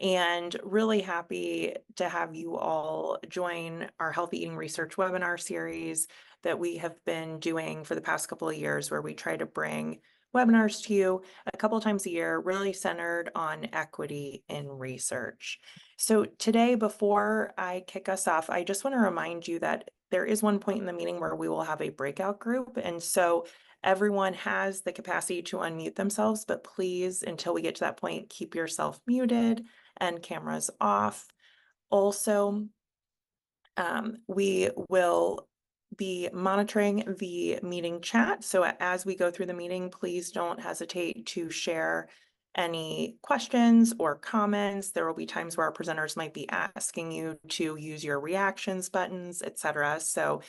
and really happy to have you all join our Healthy Eating Research webinar series that we have been doing for the past couple of years, where we try to bring webinars to you a couple times a year, really centered on equity in research. So today, before I kick us off, I just want to remind you that there is one point in the meeting where we will have a breakout group. And so everyone has the capacity to unmute themselves, but please, until we get to that point, keep yourself muted and cameras off. Also, we will be monitoring the meeting chat. So as we go through the meeting, please don't hesitate to share any questions or comments. There will be times where our presenters might be asking you to use your reactions buttons, etc. So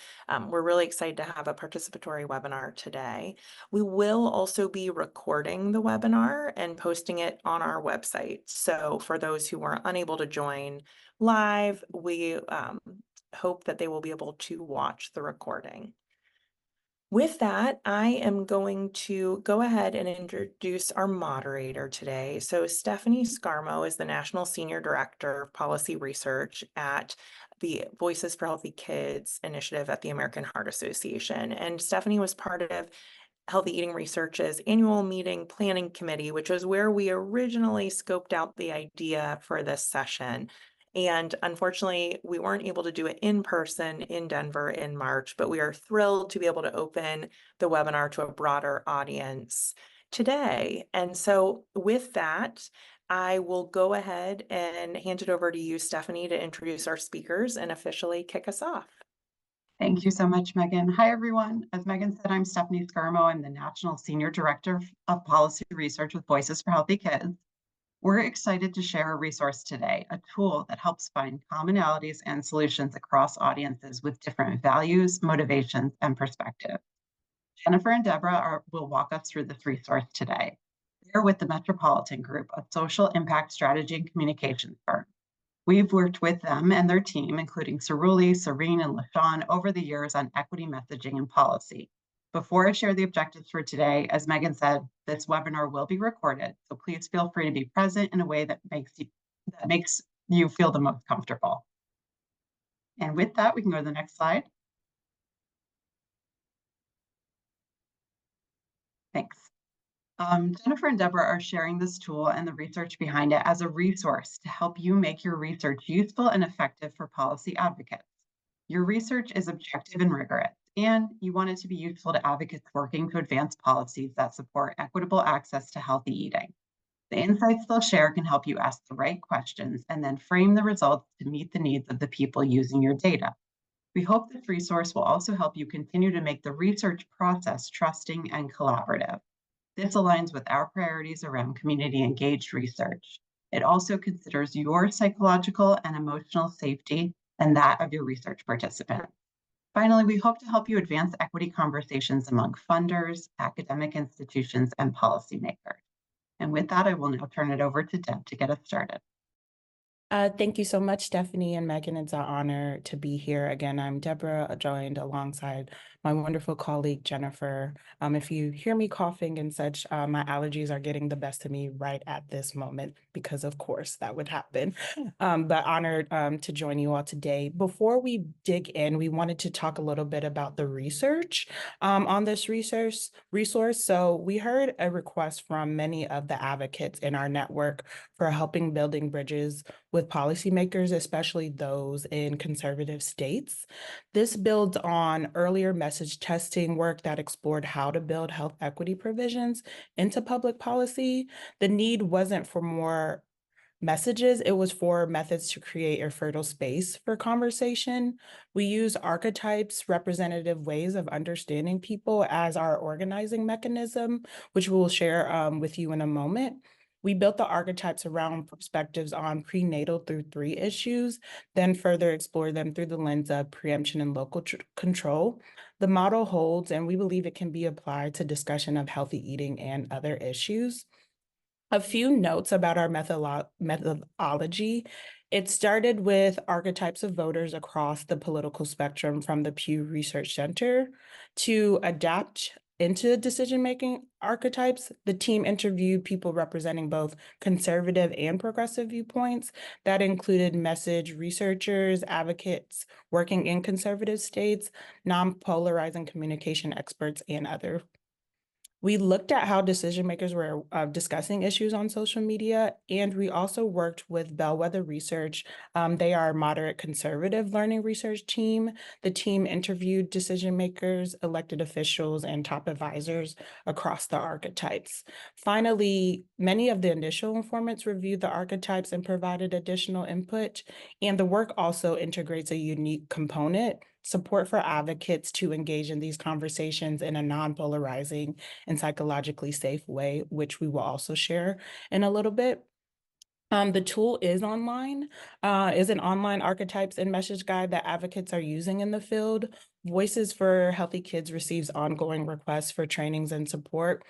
we're really excited to have a participatory webinar today. We will also be recording the webinar and posting it on our website. So for those who were unable to join live, we hope that they will be able to watch the recording. With that, I am going to go ahead and introduce our moderator today. So Stephanie Scarmo is the National Senior Director of Policy Research at the Voices for Healthy Kids initiative at the American Heart Association. And Stephanie was part of Healthy Eating Research's annual meeting planning committee, which was where we originally scoped out the idea for this session. And unfortunately, we weren't able to do it in person in Denver in March, but we are thrilled to be able to open the webinar to a broader audience today. And so with that, I will go ahead and hand it over to you, Stephanie, to introduce our speakers and officially kick us off. Thank you so much, Megan. Hi, everyone. As Megan said, I'm Stephanie Scarmo. I'm the National Senior Director of Policy Research with Voices for Healthy Kids. We're excited to share a resource today, a tool that helps find commonalities and solutions across audiences with different values, motivations, and perspectives. Jennifer and Deborah will walk us through this resource today. They're with the Metropolitan Group, a social impact strategy and communications firm. We've worked with them and their team, including Cerulli, Serene, and LaShawn, over the years on equity messaging and policy. Before I share the objectives for today, as Megan said, this webinar will be recorded, so please feel free to be present in a way that makes you feel the most comfortable. And with that, we can go to the next slide. Thanks. Jennifer and Deborah are sharing this tool and the research behind it as a resource to help you make your research useful and effective for policy advocates. Your research is objective and rigorous, and you want it to be useful to advocates working to advance policies that support equitable access to healthy eating. The insights they'll share can help you ask the right questions and then frame the results to meet the needs of the people using your data. We hope this resource will also help you continue to make the research process trusting and collaborative. This aligns with our priorities around community-engaged research. It also considers your psychological and emotional safety and that of your research participants. Finally, we hope to help you advance equity conversations among funders, academic institutions, and policymakers. And with that, I will now turn it over to Deb to get us started. Thank you so much, Stephanie and Megan. It's an honor to be here. Again, I'm Deborah, joined alongside my wonderful colleague, Jennifer. If you hear me coughing and such, my allergies are getting the best of me right at this moment, because of course that would happen. But honored to join you all today. Before we dig in, we wanted to talk a little bit about the research on this resource. So we heard a request from many of the advocates in our network for helping building bridges with policymakers, especially those in conservative states. This builds on earlier message testing work that explored how to build health equity provisions into public policy. The need wasn't for more messages, it was for methods to create a fertile space for conversation. We use archetypes, representative ways of understanding people, as our organizing mechanism, which we'll share with you in a moment. We built the archetypes around perspectives on prenatal through 3 issues, then further explore them through the lens of preemption and local control. The model holds, and we believe it can be applied to discussion of healthy eating and other issues. A few notes about our methodology. It started with archetypes of voters across the political spectrum from the Pew Research Center. To adapt into decision-making archetypes, the team interviewed people representing both conservative and progressive viewpoints. That included message researchers, advocates working in conservative states, non-polarizing communication experts, and others. We looked at how decision makers were discussing issues on social media, and we also worked with Bellwether Research. They are a moderate conservative learning research team. The team interviewed decision makers, elected officials, and top advisors across the archetypes. Finally, many of the initial informants reviewed the archetypes and provided additional input, and the work also integrates a unique component: support for advocates to engage in these conversations in a non-polarizing and psychologically safe way, which we will also share in a little bit. The tool is online, is an online archetypes and message guide that advocates are using in the field. Voices for Healthy Kids receives ongoing requests for trainings and support.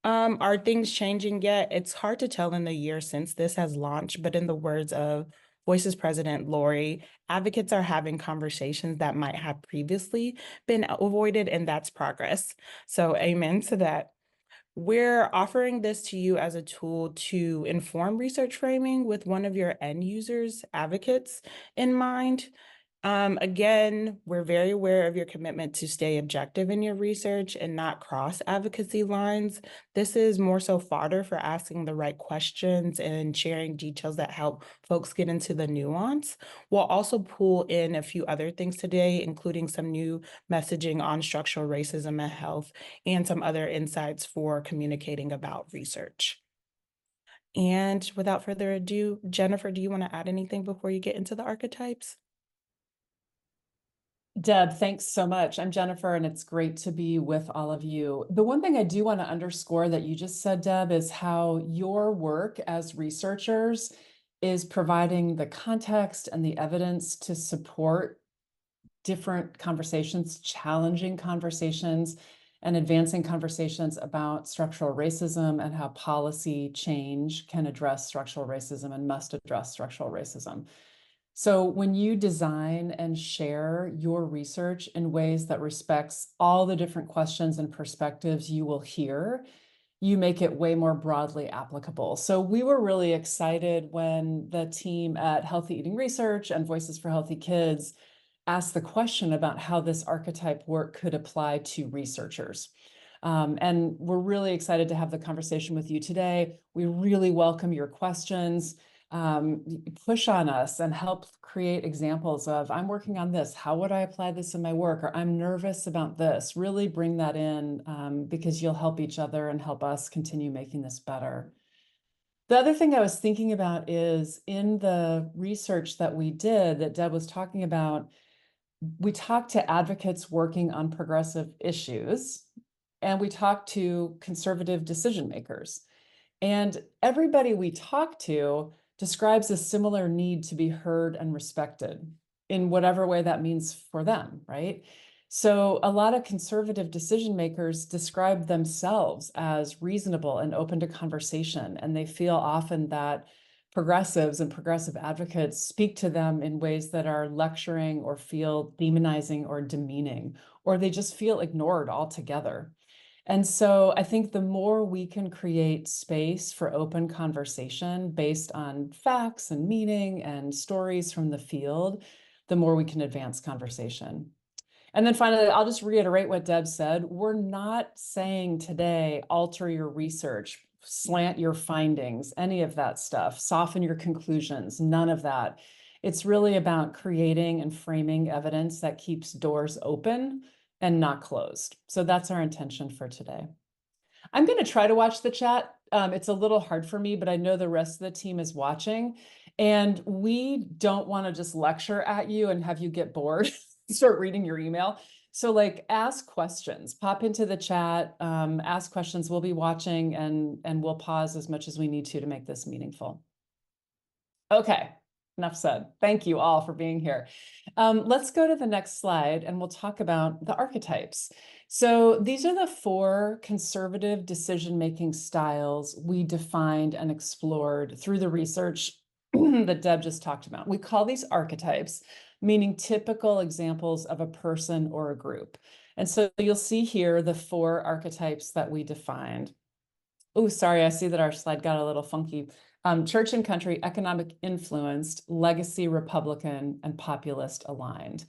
Are things changing yet? It's hard to tell in the year since this has launched, but in the words of Voices President Lori, advocates are having conversations that might have previously been avoided, and that's progress. So amen to that. We're offering this to you as a tool to inform research framing with one of your end users, advocates in mind. Again, we're very aware of your commitment to stay objective in your research and not cross advocacy lines. This is more so fodder for asking the right questions and sharing details that help folks get into the nuance. We'll also pull in a few other things today, including some new messaging on structural racism and health, and some other insights for communicating about research. And without further ado, Jennifer, do you want to add anything before you get into the archetypes? Deb, thanks so much. I'm Jennifer, and it's great to be with all of you. The one thing I do want to underscore that you just said, Deb, is how your work as researchers is providing the context and the evidence to support different conversations, challenging conversations, and advancing conversations about structural racism and how policy change can address structural racism and must address structural racism. So when you design and share your research in ways that respects all the different questions and perspectives you will hear, you make it way more broadly applicable. So we were really excited when the team at Healthy Eating Research and Voices for Healthy Kids asked the question about how this archetype work could apply to researchers. And we're really excited to have the conversation with you today. We really welcome your questions. Push on us and help create examples of, I'm working on this, how would I apply this in my work? Or I'm nervous about this. Really bring that in because you'll help each other and help us continue making this better. The other thing I was thinking about is in the research that we did that Deb was talking about, we talked to advocates working on progressive issues, and we talked to conservative decision makers. And everybody we talked to describes a similar need to be heard and respected in whatever way that means for them, right? So a lot of conservative decision makers describe themselves as reasonable and open to conversation, and they feel often that progressives and progressive advocates speak to them in ways that are lecturing or feel demonizing or demeaning, or they just feel ignored altogether. And so I think the more we can create space for open conversation based on facts and meaning and stories from the field, the more we can advance conversation. And then finally, I'll just reiterate what Deb said. We're not saying today, alter your research, slant your findings, any of that stuff, soften your conclusions, none of that. It's really about creating and framing evidence that keeps doors open and not closed. So that's our intention for today. I'm going to try to watch the chat. It's a little hard for me, but I know the rest of the team is watching. And we don't want to just lecture at you and have you get bored, start reading your email. So like ask questions, pop into the chat, ask questions. We'll be watching and we'll pause as much as we need to make this meaningful. Okay. Enough said. Thank you all for being here. Let's go to the next slide and we'll talk about the archetypes. So these are the 4 conservative decision-making styles we defined and explored through the research that Deb just talked about. We call these archetypes, meaning typical examples of a person or a group. And so you'll see here the 4 archetypes that we defined. Oh, sorry, I see that our slide got a little funky. Church and country, economic influenced, legacy Republican, and populist aligned.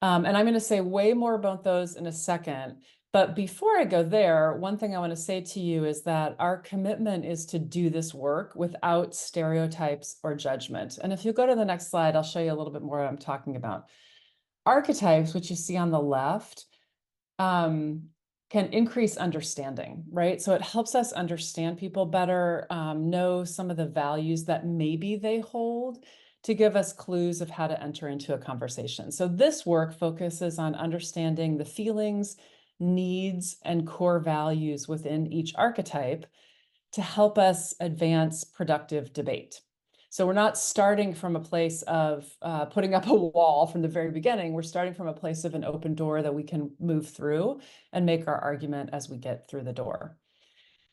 And I'm going to say way more about those in a second. But before I go there, one thing I want to say to you is that our commitment is to do this work without stereotypes or judgment. And if you go to the next slide, I'll show you a little bit more what I'm talking about. Archetypes, which you see on the left, can increase understanding, right? So it helps us understand people better, know some of the values that maybe they hold, to give us clues of how to enter into a conversation. So this work focuses on understanding the feelings, needs, and core values within each archetype to help us advance productive debate. So we're not starting from a place of putting up a wall from the very beginning. We're starting from a place of an open door that we can move through and make our argument as we get through the door.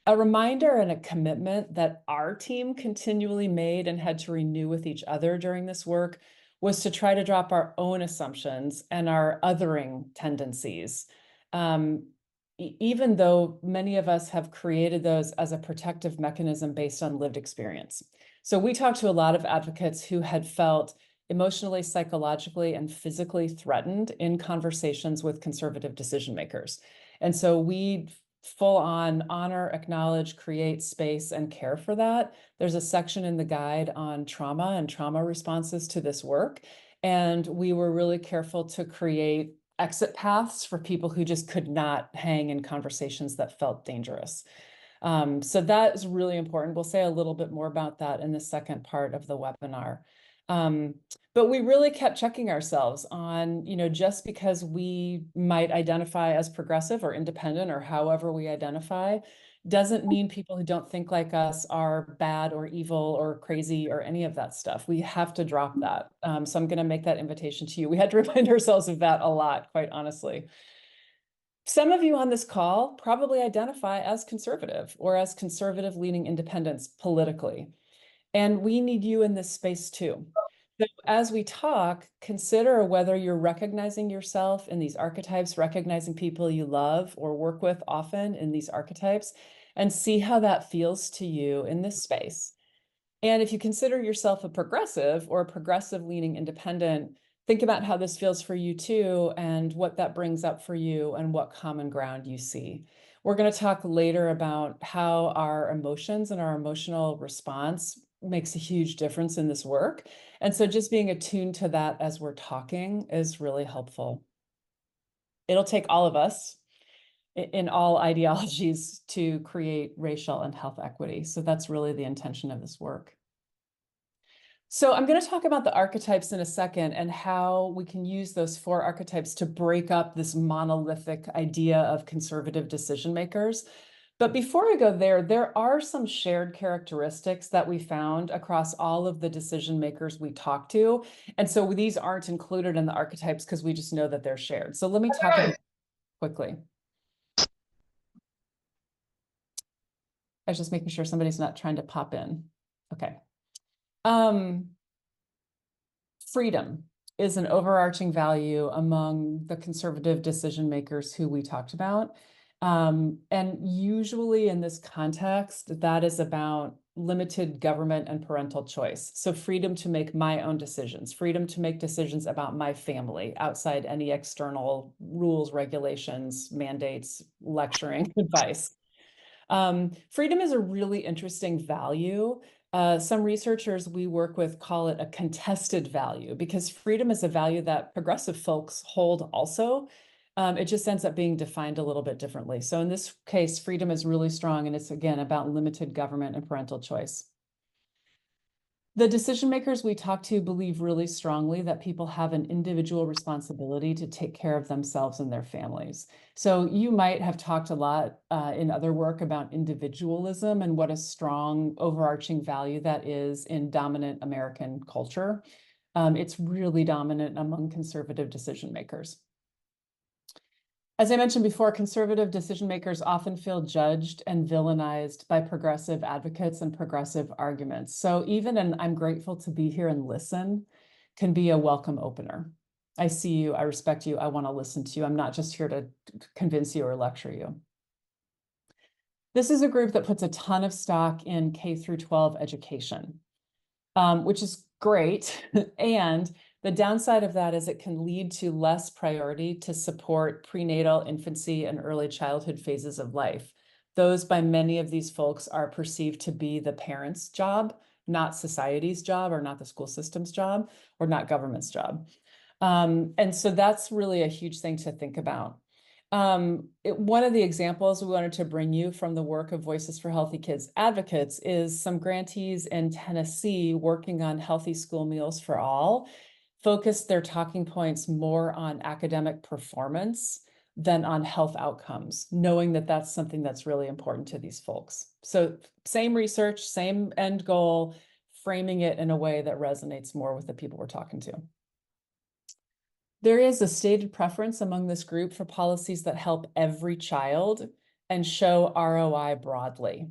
A reminder and a commitment that our team continually made and had to renew with each other during this work was to try to drop our own assumptions and our othering tendencies. Even though many of us have created those as a protective mechanism based on lived experience. So we talked to a lot of advocates who had felt emotionally, psychologically, and physically threatened in conversations with conservative decision makers. And so we full on honor, acknowledge, create space, and care for that. There's a section in the guide on trauma and trauma responses to this work. And we were really careful to create exit paths for people who just could not hang in conversations that felt dangerous. So that is really important. We'll say a little bit more about that in the second part of the webinar. But we really kept checking ourselves on, just because we might identify as progressive or independent or however we identify, doesn't mean people who don't think like us are bad or evil or crazy or any of that stuff. We have to drop that. So I'm going to make that invitation to you. We had to remind ourselves of that a lot, quite honestly. Some of you on this call probably identify as conservative or as conservative leaning independents politically. And we need you in this space too. So as we talk, consider whether you're recognizing yourself in these archetypes, recognizing people you love or work with often in these archetypes, and see how that feels to you in this space. And if you consider yourself a progressive or a progressive leaning independent, think about how this feels for you too, and what that brings up for you and what common ground you see. We're going to talk later about how our emotions and our emotional response makes a huge difference in this work. And so just being attuned to that as we're talking is really helpful. It'll take all of us in all ideologies to create racial and health equity. So that's really the intention of this work. So I'm going to talk about the archetypes in a second and how we can use those 4 archetypes to break up this monolithic idea of conservative decision makers. But before I go there are some shared characteristics that we found across all of the decision makers we talked to. And so these aren't included in the archetypes because we just know that they're shared. So let me talk about it quickly. I was just making sure somebody's not trying to pop in. Okay. Freedom is an overarching value among the conservative decision makers who we talked about. And usually in this context, that is about limited government and parental choice. So freedom to make my own decisions, freedom to make decisions about my family outside any external rules, regulations, mandates, lecturing, advice. Freedom is a really interesting value. Some researchers we work with call it a contested value because freedom is a value that progressive folks hold also. It just ends up being defined a little bit differently. So in this case, freedom is really strong, and it's, again, about limited government and parental choice. The decision makers we talk to believe really strongly that people have an individual responsibility to take care of themselves and their families. So you might have talked a lot in other work about individualism and what a strong overarching value that is in dominant American culture. It's really dominant among conservative decision makers. As I mentioned before, conservative decision makers often feel judged and villainized by progressive advocates and progressive arguments. So even an "I'm grateful to be here and listen" can be a welcome opener. I see you, I respect you, I want to listen to you. I'm not just here to convince you or lecture you. This is a group that puts a ton of stock in K through 12 education, which is great. And the downside of that is it can lead to less priority to support prenatal, infancy, and early childhood phases of life. Those by many of these folks are perceived to be the parents' job, not society's job, or not the school system's job, or not government's job. And so that's really a huge thing to think about. One of the examples we wanted to bring you from the work of Voices for Healthy Kids advocates is some grantees in Tennessee working on healthy school meals for all, focused their talking points more on academic performance than on health outcomes, knowing that that's something that's really important to these folks. So same research, same end goal, framing it in a way that resonates more with the people we're talking to. There is a stated preference among this group for policies that help every child and show ROI broadly.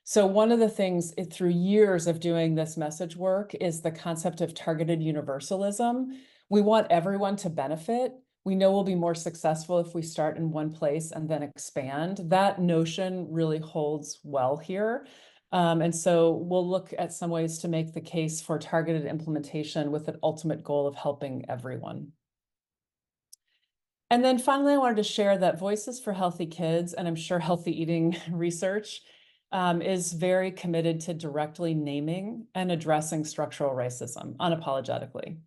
So one of the things through years of doing this message work is the concept of targeted universalism. We want everyone to benefit. We know we'll be more successful if we start in one place and then expand. That notion really holds well here. And so we'll look at some ways to make the case for targeted implementation with an ultimate goal of helping everyone. And then finally, I wanted to share that Voices for Healthy Kids, and I'm sure healthy eating research, is very committed to directly naming and addressing structural racism unapologetically.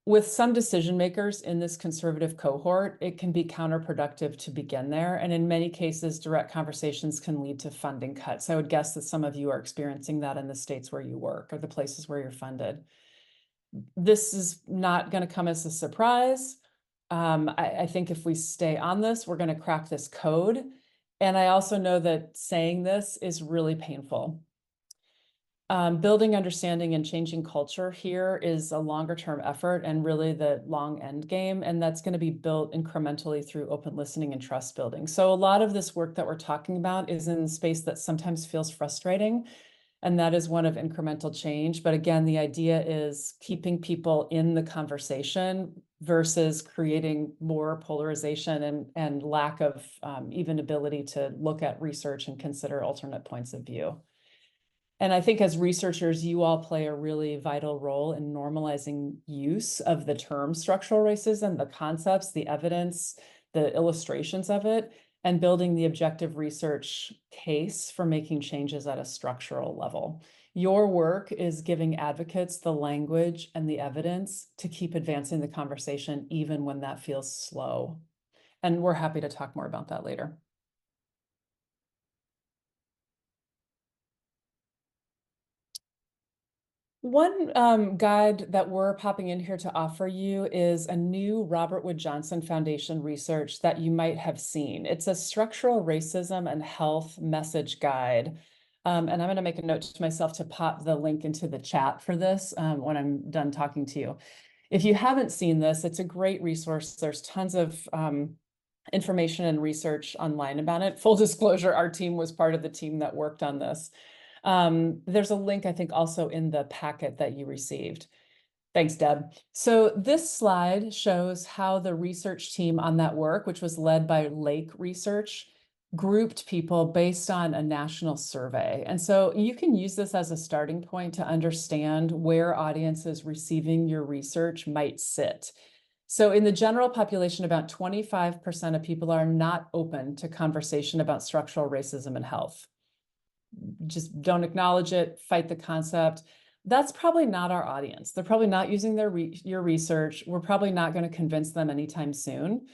With some decision makers in this conservative cohort, it can be counterproductive to begin there. And in many cases, direct conversations can lead to funding cuts. I would guess that some of you are experiencing that in the states where you work or the places where you're funded. This is not going to come as a surprise. I think if we stay on this, we're going to crack this code. And I also know that saying this is really painful. Building understanding and changing culture here is a longer term effort and really the long end game. And that's going to be built incrementally through open listening and trust building. So a lot of this work that we're talking about is in space that sometimes feels frustrating. And that is one of incremental change. But again, the idea is keeping people in the conversation versus creating more polarization and lack of even ability to look at research and consider alternate points of view. And I think as researchers, you all play a really vital role in normalizing use of the term structural racism, the concepts, the evidence, the illustrations of it, and building the objective research case for making changes at a structural level. Your work is giving advocates the language and the evidence to keep advancing the conversation, even when that feels slow. And we're happy to talk more about that later. One guide that we're popping in here to offer you is a new Robert Wood Johnson Foundation research that you might have seen. It's a structural racism and health message guide. And I'm going to make a note to myself to pop the link into the chat for this when I'm done talking to you. If you haven't seen this, it's a great resource. There's tons of information and research online about it. Full disclosure, our team was part of the team that worked on this. There's a link, I think, also in the packet that you received. Thanks, Deb. So this slide shows how the research team on that work, which was led by Lake Research, grouped people based on a national survey. And so you can use this as a starting point to understand where audiences receiving your research might sit. So in the general population, about 25% of people are not open to conversation about structural racism and health. Just don't acknowledge it, fight the concept. That's probably not our audience. They're probably not using your research. We're probably not going to convince them anytime soon.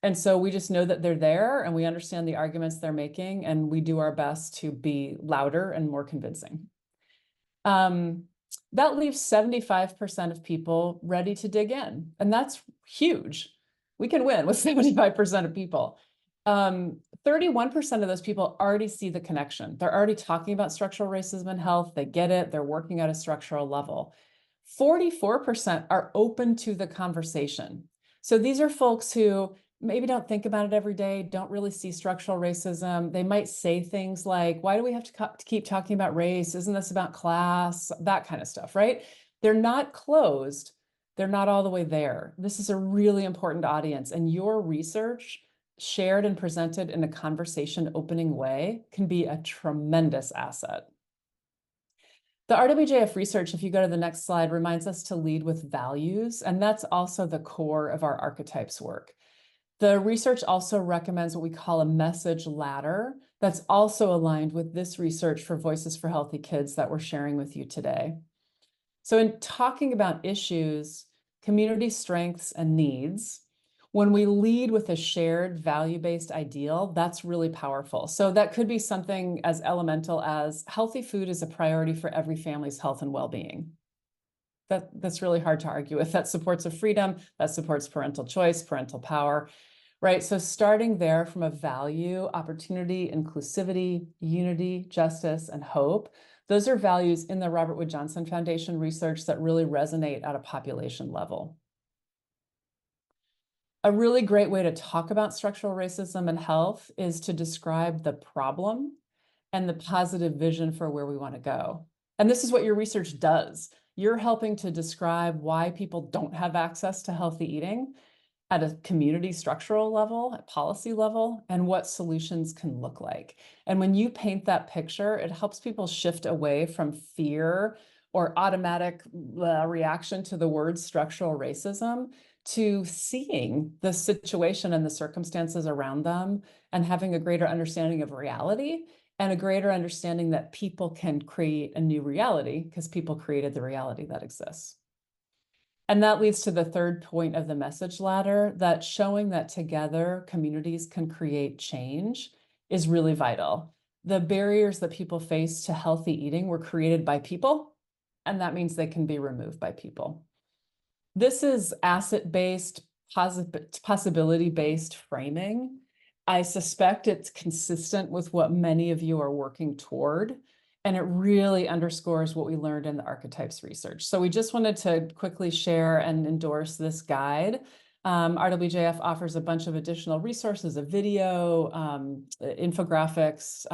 And so we just know that they're there and we understand the arguments they're making and we do our best to be louder and more convincing. That leaves 75% of people ready to dig in. And that's huge. We can win with 75% of people. 31% of those people already see the connection. They're already talking about structural racism and health. They get it. They're working at a structural level. 44% are open to the conversation. So these are folks who maybe don't think about it every day, don't really see structural racism. They might say things like, why do we have to keep talking about race? Isn't this about class? That kind of stuff, right? They're not closed, They're not all the way there. This is a really important audience, and your research shared and presented in a conversation opening way can be a tremendous asset. The RWJF research, if you go to the next slide, reminds us to lead with values, and that's also the core of our archetypes work. The research also recommends what we call a message ladder that's also aligned with this research for Voices for Healthy Kids that we're sharing with you today. So in talking about issues, community strengths and needs, when we lead with a shared value-based ideal, that's really powerful. So that could be something as elemental as healthy food is a priority for every family's health and well-being. That's really hard to argue with. That supports a freedom, that supports parental choice, parental power, right? So starting there from a value, opportunity, inclusivity, unity, justice, and hope, those are values in the Robert Wood Johnson Foundation research that really resonate at a population level. A really great way to talk about structural racism and health is to describe the problem and the positive vision for where we want to go. And this is what your research does. You're helping to describe why people don't have access to healthy eating at a community structural level, at policy level, and what solutions can look like. And when you paint that picture, it helps people shift away from fear or automatic reaction to the word structural racism to seeing the situation and the circumstances around them and having a greater understanding of reality and a greater understanding that people can create a new reality because people created the reality that exists. And that leads to the third point of the message ladder, that showing that together communities can create change is really vital. The barriers that people face to healthy eating were created by people, and that means they can be removed by people. This is asset-based, possibility-based framing. I suspect it's consistent with what many of you are working toward, and it really underscores what we learned in the archetypes research. So we just wanted to quickly share and endorse this guide. RWJF offers a bunch of additional resources, a video, infographics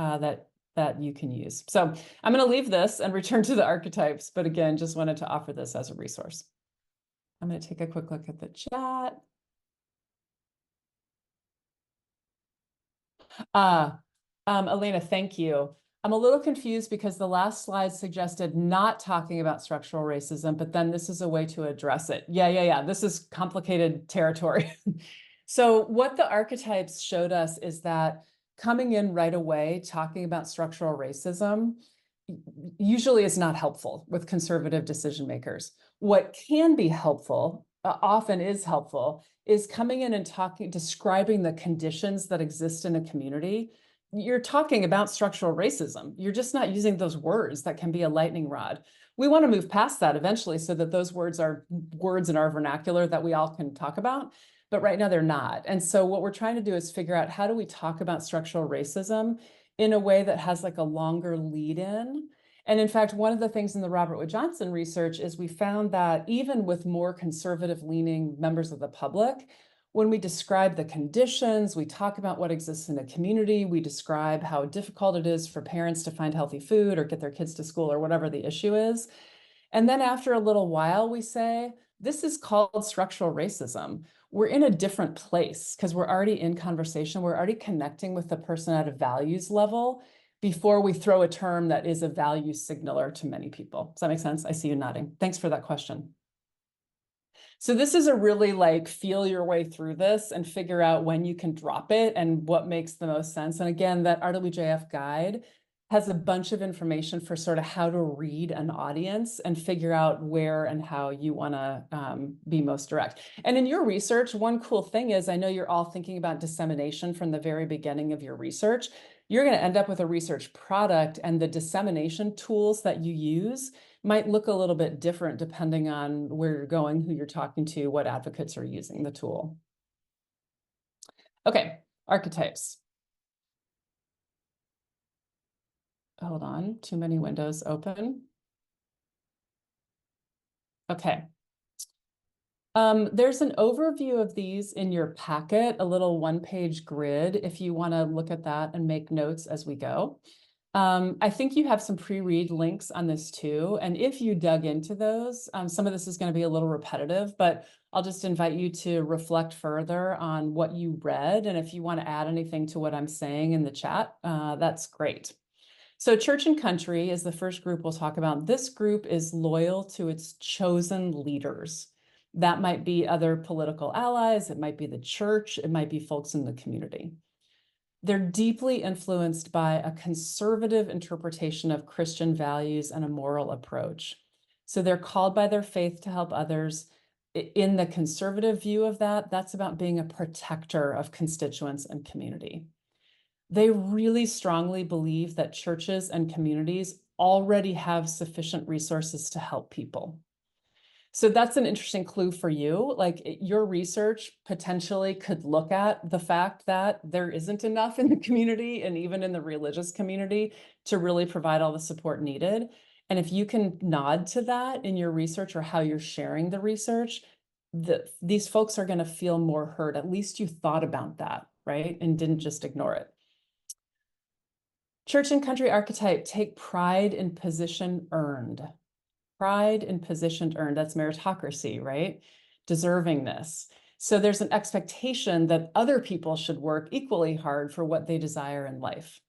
that you can use. So I'm going to leave this and return to the archetypes, but again, just wanted to offer this as a resource. I'm going to take a quick look at the chat. Elena, thank you. I'm a little confused because the last slide suggested not talking about structural racism, but then this is a way to address it. Yeah. This is complicated territory. So what the archetypes showed us is that coming in right away, talking about structural racism usually is not helpful with conservative decision makers. What can be helpful, often is helpful, is coming in and describing the conditions that exist in a community. You're talking about structural racism. You're just not using those words that can be a lightning rod. We want to move past that eventually so that those words are words in our vernacular that we all can talk about, but right now they're not. And so what we're trying to do is figure out, how do we talk about structural racism in a way that has like a longer lead in? And in fact, one of the things in the Robert Wood Johnson research is we found that even with more conservative leaning members of the public, when we describe the conditions, we talk about what exists in a community, we describe how difficult it is for parents to find healthy food or get their kids to school or whatever the issue is. And then after a little while, we say, this is called structural racism. We're in a different place because we're already in conversation. We're already connecting with the person at a values level before we throw a term that is a value signaler to many people. Does that make sense? I see you nodding. Thanks for that question. So this is a really like feel your way through this and figure out when you can drop it and what makes the most sense. And again, that RWJF guide has a bunch of information for sort of how to read an audience and figure out where and how you want to be most direct. And in your research, one cool thing is, I know you're all thinking about dissemination from the very beginning of your research. You're going to end up with a research product, and the dissemination tools that you use might look a little bit different depending on where you're going, who you're talking to, what advocates are using the tool. Okay, archetypes. Hold on, too many windows open. Okay. There's an overview of these in your packet, a little one-page grid, if you want to look at that and make notes as we go. I think you have some pre-read links on this too. And if you dug into those, some of this is going to be a little repetitive, but I'll just invite you to reflect further on what you read. And if you want to add anything to what I'm saying in the chat, that's great. So Church and Country is the first group we'll talk about. This group is loyal to its chosen leaders. That might be other political allies, it might be the church, it might be folks in the community. They're deeply influenced by a conservative interpretation of Christian values and a moral approach. So they're called by their faith to help others. In the conservative view of that, that's about being a protector of constituents and community. They really strongly believe that churches and communities already have sufficient resources to help people. So that's an interesting clue for you. Like your research potentially could look at the fact that there isn't enough in the community and even in the religious community to really provide all the support needed. And if you can nod to that in your research or how you're sharing the research, these folks are going to feel more heard. At least you thought about that, right? And didn't just ignore it. Church and Country archetype, take pride in position earned. Pride in position earned, that's meritocracy, right? Deservingness. So there's an expectation that other people should work equally hard for what they desire in life.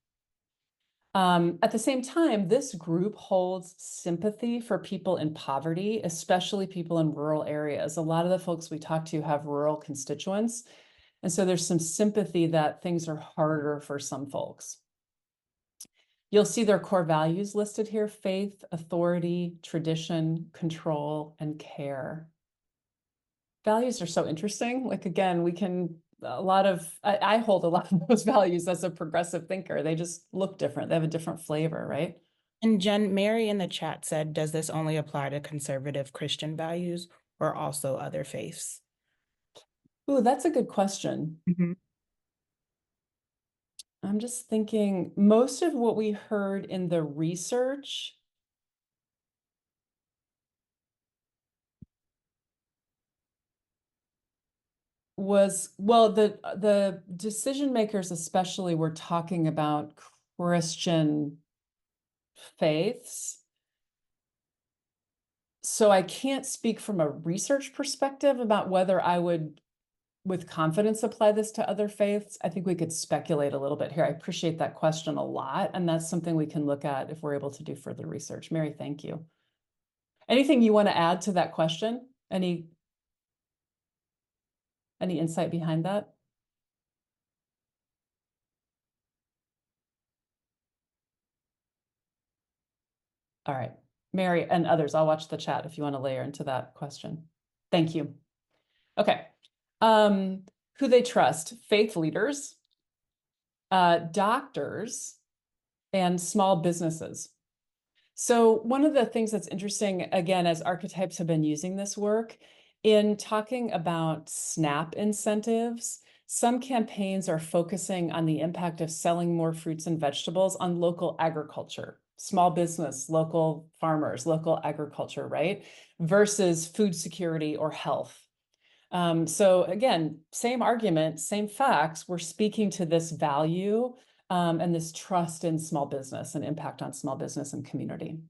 At the same time, this group holds sympathy for people in poverty, especially people in rural areas. A lot of the folks we talk to have rural constituents. And so there's some sympathy that things are harder for some folks. You'll see their core values listed here: faith, authority, tradition, control, and care. Values are so interesting. Like, again, I hold a lot of those values as a progressive thinker. They just look different. They have a different flavor, right? And Jen, Mary in the chat said, does this only apply to conservative Christian values or also other faiths? Ooh, that's a good question. Mhm. I'm just thinking, most of what we heard in the research was, well, the decision makers especially were talking about Christian faiths. So I can't speak from a research perspective about whether I would with confidence apply this to other faiths. I think we could speculate a little bit here. I appreciate that question a lot, and that's something we can look at if we're able to do further research. Mary, thank you. Anything you want to add to that question? Any insight behind that? All right, Mary and others, I'll watch the chat if you want to layer into that question. Thank you. Okay. Who they trust: faith leaders, doctors, and small businesses. So one of the things that's interesting, again, as archetypes have been using this work, in talking about SNAP incentives, some campaigns are focusing on the impact of selling more fruits and vegetables on local agriculture, small business, local farmers, local agriculture, right? Versus food security or health. So again, same argument, same facts, we're speaking to this value and this trust in small business and impact on small business and community.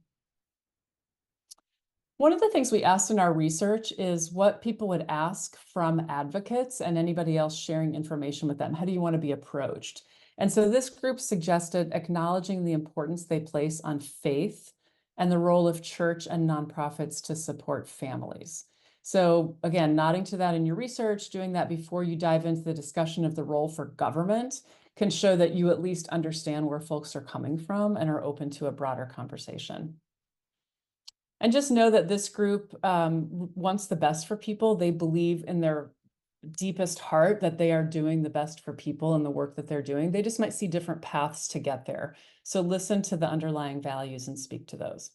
One of the things we asked in our research is what people would ask from advocates and anybody else sharing information with them. How do you want to be approached? And so this group suggested acknowledging the importance they place on faith and the role of church and nonprofits to support families. So again, nodding to that in your research, doing that before you dive into the discussion of the role for government can show that you at least understand where folks are coming from and are open to a broader conversation. And just know that this group wants the best for people. They believe in their deepest heart that they are doing the best for people in the work that they're doing. They just might see different paths to get there. So listen to the underlying values and speak to those.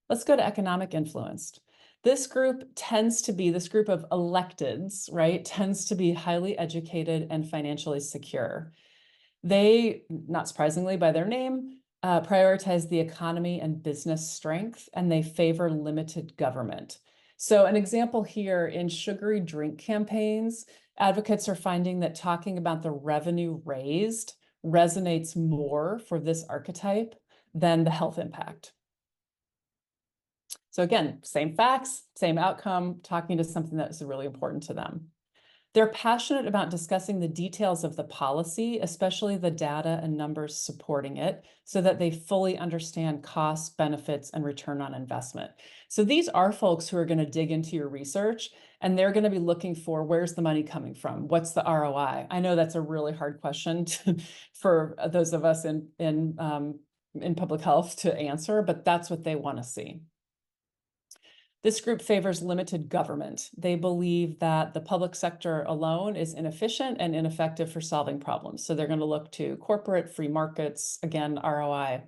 Let's go to economic influence. This group of electeds, right, tends to be highly educated and financially secure. They, not surprisingly by their name, prioritize the economy and business strength, and they favor limited government. So an example here, in sugary drink campaigns, advocates are finding that talking about the revenue raised resonates more for this archetype than the health impact. So again, same facts, same outcome, talking to something that is really important to them. They're passionate about discussing the details of the policy, especially the data and numbers supporting it, so that they fully understand costs, benefits, and return on investment. So these are folks who are going to dig into your research, and they're going to be looking for, where's the money coming from? What's the ROI? I know that's a really hard question for those of us in public health to answer, but that's what they want to see. This group favors limited government. They believe that the public sector alone is inefficient and ineffective for solving problems. So they're going to look to corporate, free markets, again, ROI.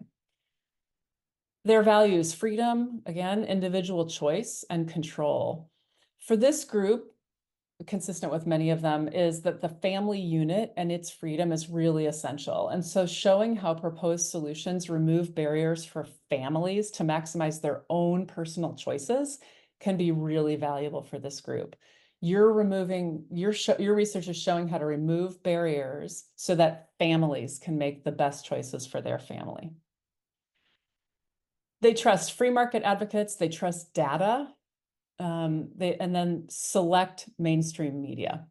Their values: freedom, again, individual choice, and control. For this group, consistent with many of them, is that the family unit and its freedom is really essential. And so showing how proposed solutions remove barriers for families to maximize their own personal choices can be really valuable for this group. Your research is showing how to remove barriers so that families can make the best choices for their family. They trust free market advocates, they trust data, and then select mainstream media.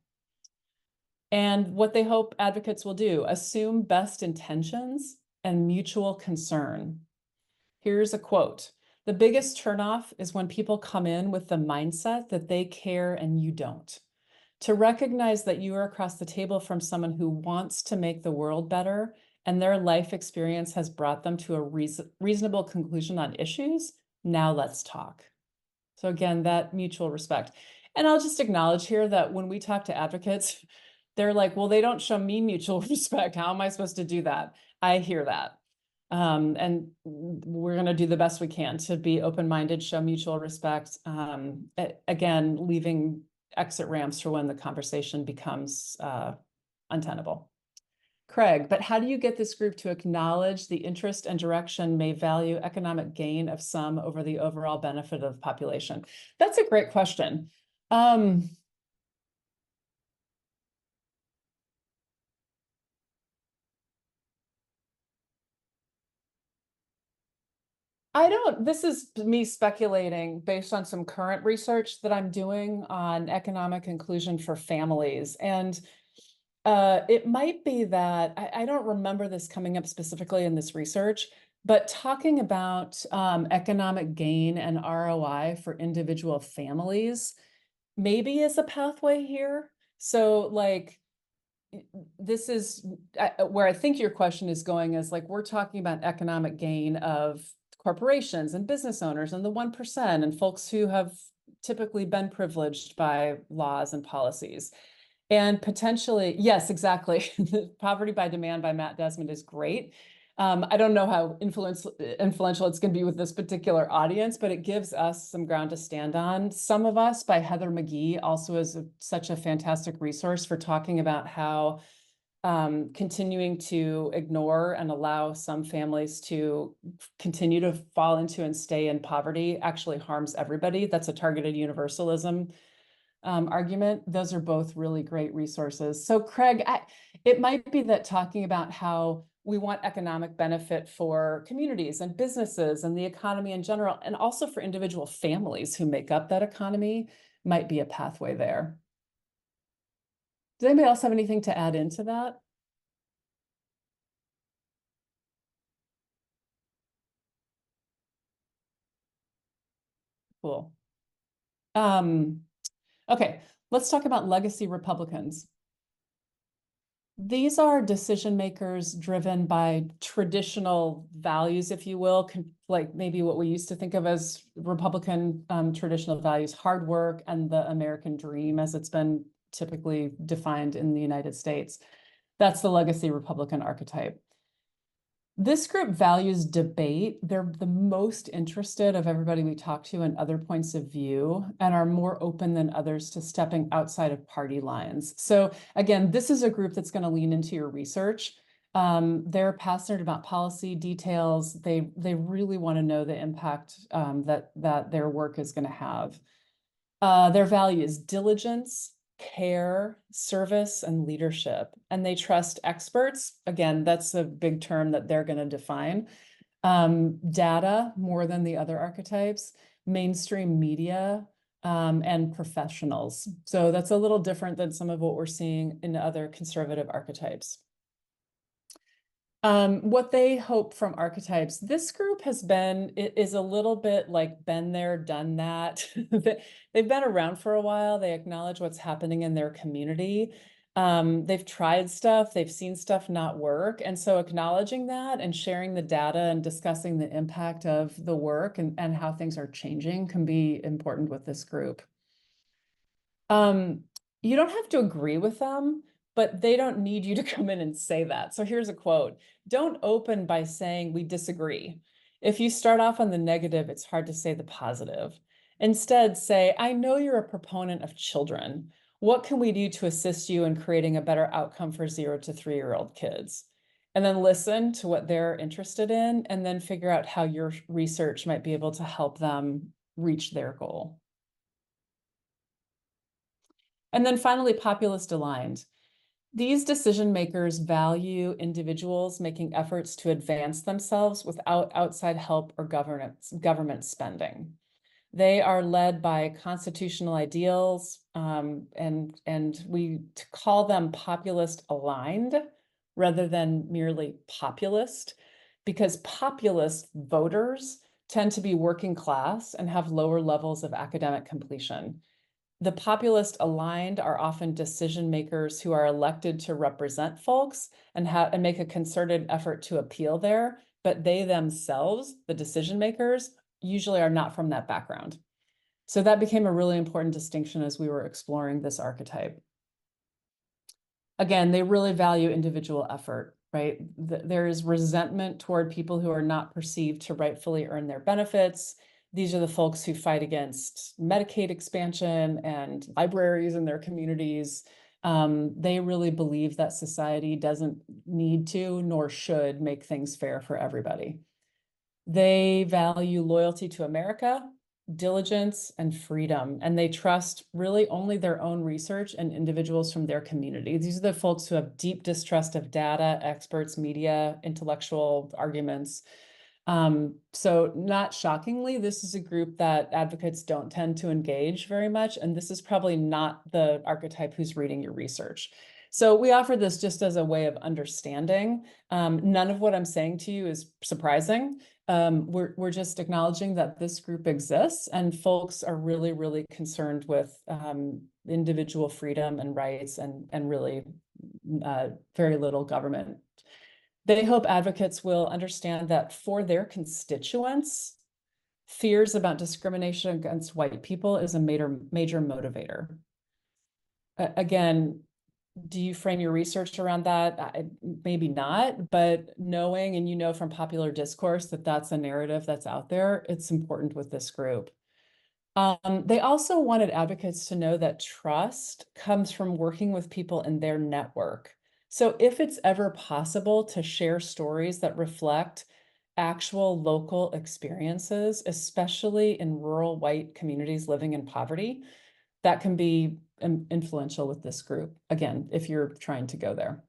And what they hope advocates will do: assume best intentions and mutual concern. Here's a quote: "The biggest turnoff is when people come in with the mindset that they care and you don't. To recognize that you are across the table from someone who wants to make the world better and their life experience has brought them to a reasonable conclusion on issues. Now let's talk." So again, that mutual respect. And I'll just acknowledge here that when we talk to advocates, they're like, well, they don't show me mutual respect. How am I supposed to do that? I hear that. And we're going to do the best we can to be open-minded, show mutual respect. Again, leaving exit ramps for when the conversation becomes untenable. Craig, but how do you get this group to acknowledge the interest and direction may value economic gain of some over the overall benefit of the population? That's a great question. This is me speculating based on some current research that I'm doing on economic inclusion for families. And it might be that, I don't remember this coming up specifically in this research, but talking about economic gain and ROI for individual families maybe is a pathway here. So like, this is where I think your question is going, is like, we're talking about economic gain of corporations and business owners and the 1% and folks who have typically been privileged by laws and policies. And potentially, yes, exactly. Poverty by Demand by Matt Desmond is great. I don't know how influential it's going to be with this particular audience, but it gives us some ground to stand on. Some of Us by Heather McGhee also is such a fantastic resource for talking about how continuing to ignore and allow some families to continue to fall into and stay in poverty actually harms everybody. That's a targeted universalism argument. Those are both really great resources. So Craig, it might be that talking about how we want economic benefit for communities and businesses and the economy in general, and also for individual families who make up that economy, might be a pathway there. Does anybody else have anything to add into that? Cool. Okay, let's talk about legacy Republicans. These are decision makers driven by traditional values, if you will, like maybe what we used to think of as Republican traditional values: hard work and the American dream as it's been typically defined in the United States. That's the legacy Republican archetype. This group values debate. They're the most interested of everybody we talk to in other points of view and are more open than others to stepping outside of party lines. So again, this is a group that's going to lean into your research. They're passionate about policy details. They really want to know the impact that their work is going to have. Their values: diligence, care, service, and leadership. And they trust experts. Again, that's a big term that they're going to define. Data more than the other archetypes, mainstream media, and professionals. So that's a little different than some of what we're seeing in other conservative archetypes. What they hope from archetypes, this group is a little bit like been there, done that. They've been around for a while. They acknowledge what's happening in their community. They've tried stuff, they've seen stuff not work. And so acknowledging that and sharing the data and discussing the impact of the work and how things are changing can be important with this group. You don't have to agree with them, but they don't need you to come in and say that. So here's a quote. Don't open by saying we disagree. If you start off on the negative, it's hard to say the positive. Instead, say, I know you're a proponent of children. What can we do to assist you in creating a better outcome for 0 to 3-year-old kids? And then listen to what they're interested in, and then figure out how your research might be able to help them reach their goal. And then finally, populist aligned. These decision makers value individuals making efforts to advance themselves without outside help or government spending. They are led by constitutional ideals, and we call them populist aligned rather than merely populist, because populist voters tend to be working class and have lower levels of academic completion. The populist aligned are often decision makers who are elected to represent folks and make a concerted effort to appeal there, but they themselves, the decision makers, usually are not from that background. So that became a really important distinction as we were exploring this archetype. Again, they really value individual effort, right? There is resentment toward people who are not perceived to rightfully earn their benefits. These are the folks who fight against Medicaid expansion and libraries in their communities. They really believe that society doesn't need to nor should make things fair for everybody. They value loyalty to America, diligence, and freedom, and they trust really only their own research and individuals from their community. These are the folks who have deep distrust of data, experts, media, intellectual arguments. So not shockingly, this is a group that advocates don't tend to engage very much, and this is probably not the archetype who's reading your research. So we offer this just as a way of understanding. None of what I'm saying to you is surprising. We're just acknowledging that this group exists, and folks are really, really concerned with individual freedom and rights, and really very little government. They hope advocates will understand that for their constituents, fears about discrimination against white people is a major motivator. Again, do you frame your research around that? Maybe not, but knowing, and you know from popular discourse that that's a narrative that's out there, it's important with this group. They also wanted advocates to know that trust comes from working with people in their network. So if it's ever possible to share stories that reflect actual local experiences, especially in rural white communities living in poverty, that can be influential with this group. Again, if you're trying to go there.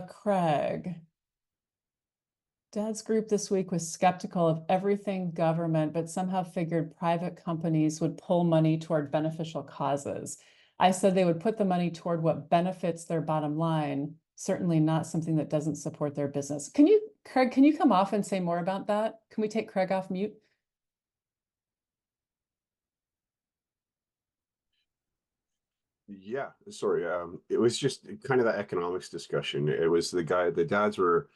Craig. Dad's group this week was skeptical of everything government, but somehow figured private companies would pull money toward beneficial causes. I said they would put the money toward what benefits their bottom line, certainly not something that doesn't support their business. Craig, can you come off and say more about that? Can we take Craig off mute? Yeah, sorry. It was just kind of that economics discussion. It was the dads were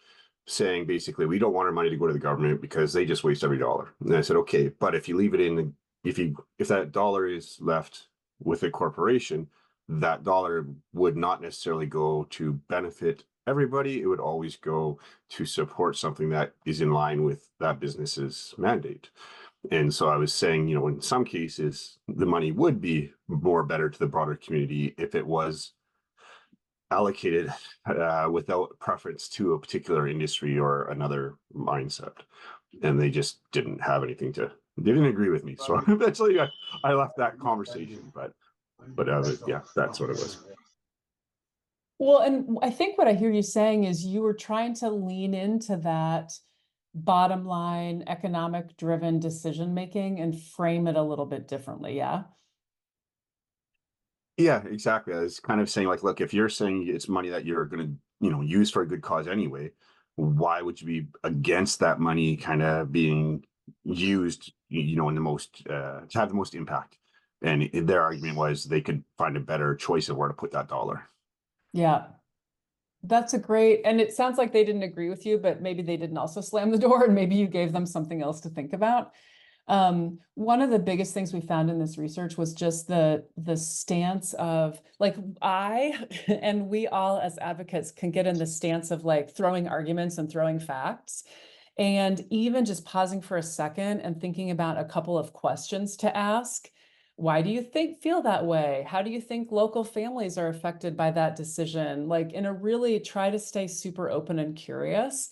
saying basically, we don't want our money to go to the government because they just waste every dollar. And I said, okay, but if you leave it in, if that dollar is left with a corporation, that dollar would not necessarily go to benefit everybody. It would always go to support something that is in line with that business's mandate. And so I was saying, in some cases, the money would be more better to the broader community if it was allocated without preference to a particular industry or another mindset. And they just didn't have anything they didn't agree with me. So eventually I left that conversation, but But yeah, that's what it was. Well, and I think what I hear you saying is you were trying to lean into that bottom line, economic driven decision making and frame it a little bit differently. Yeah. Yeah, exactly. I was kind of saying, like, look, if you're saying it's money that you're going to, use for a good cause anyway, why would you be against that money kind of being used, in the most, to have the most impact? And their argument was they could find a better choice of where to put that dollar. Yeah. That's a great, and it sounds like they didn't agree with you, but maybe they didn't also slam the door and maybe you gave them something else to think about. One of the biggest things we found in this research was just the stance of like and we all as advocates can get in the stance of like throwing arguments and throwing facts. And even just pausing for a second and thinking about a couple of questions to ask. Why do you feel that way? How do you think local families are affected by that decision? Like in a really try to stay super open and curious.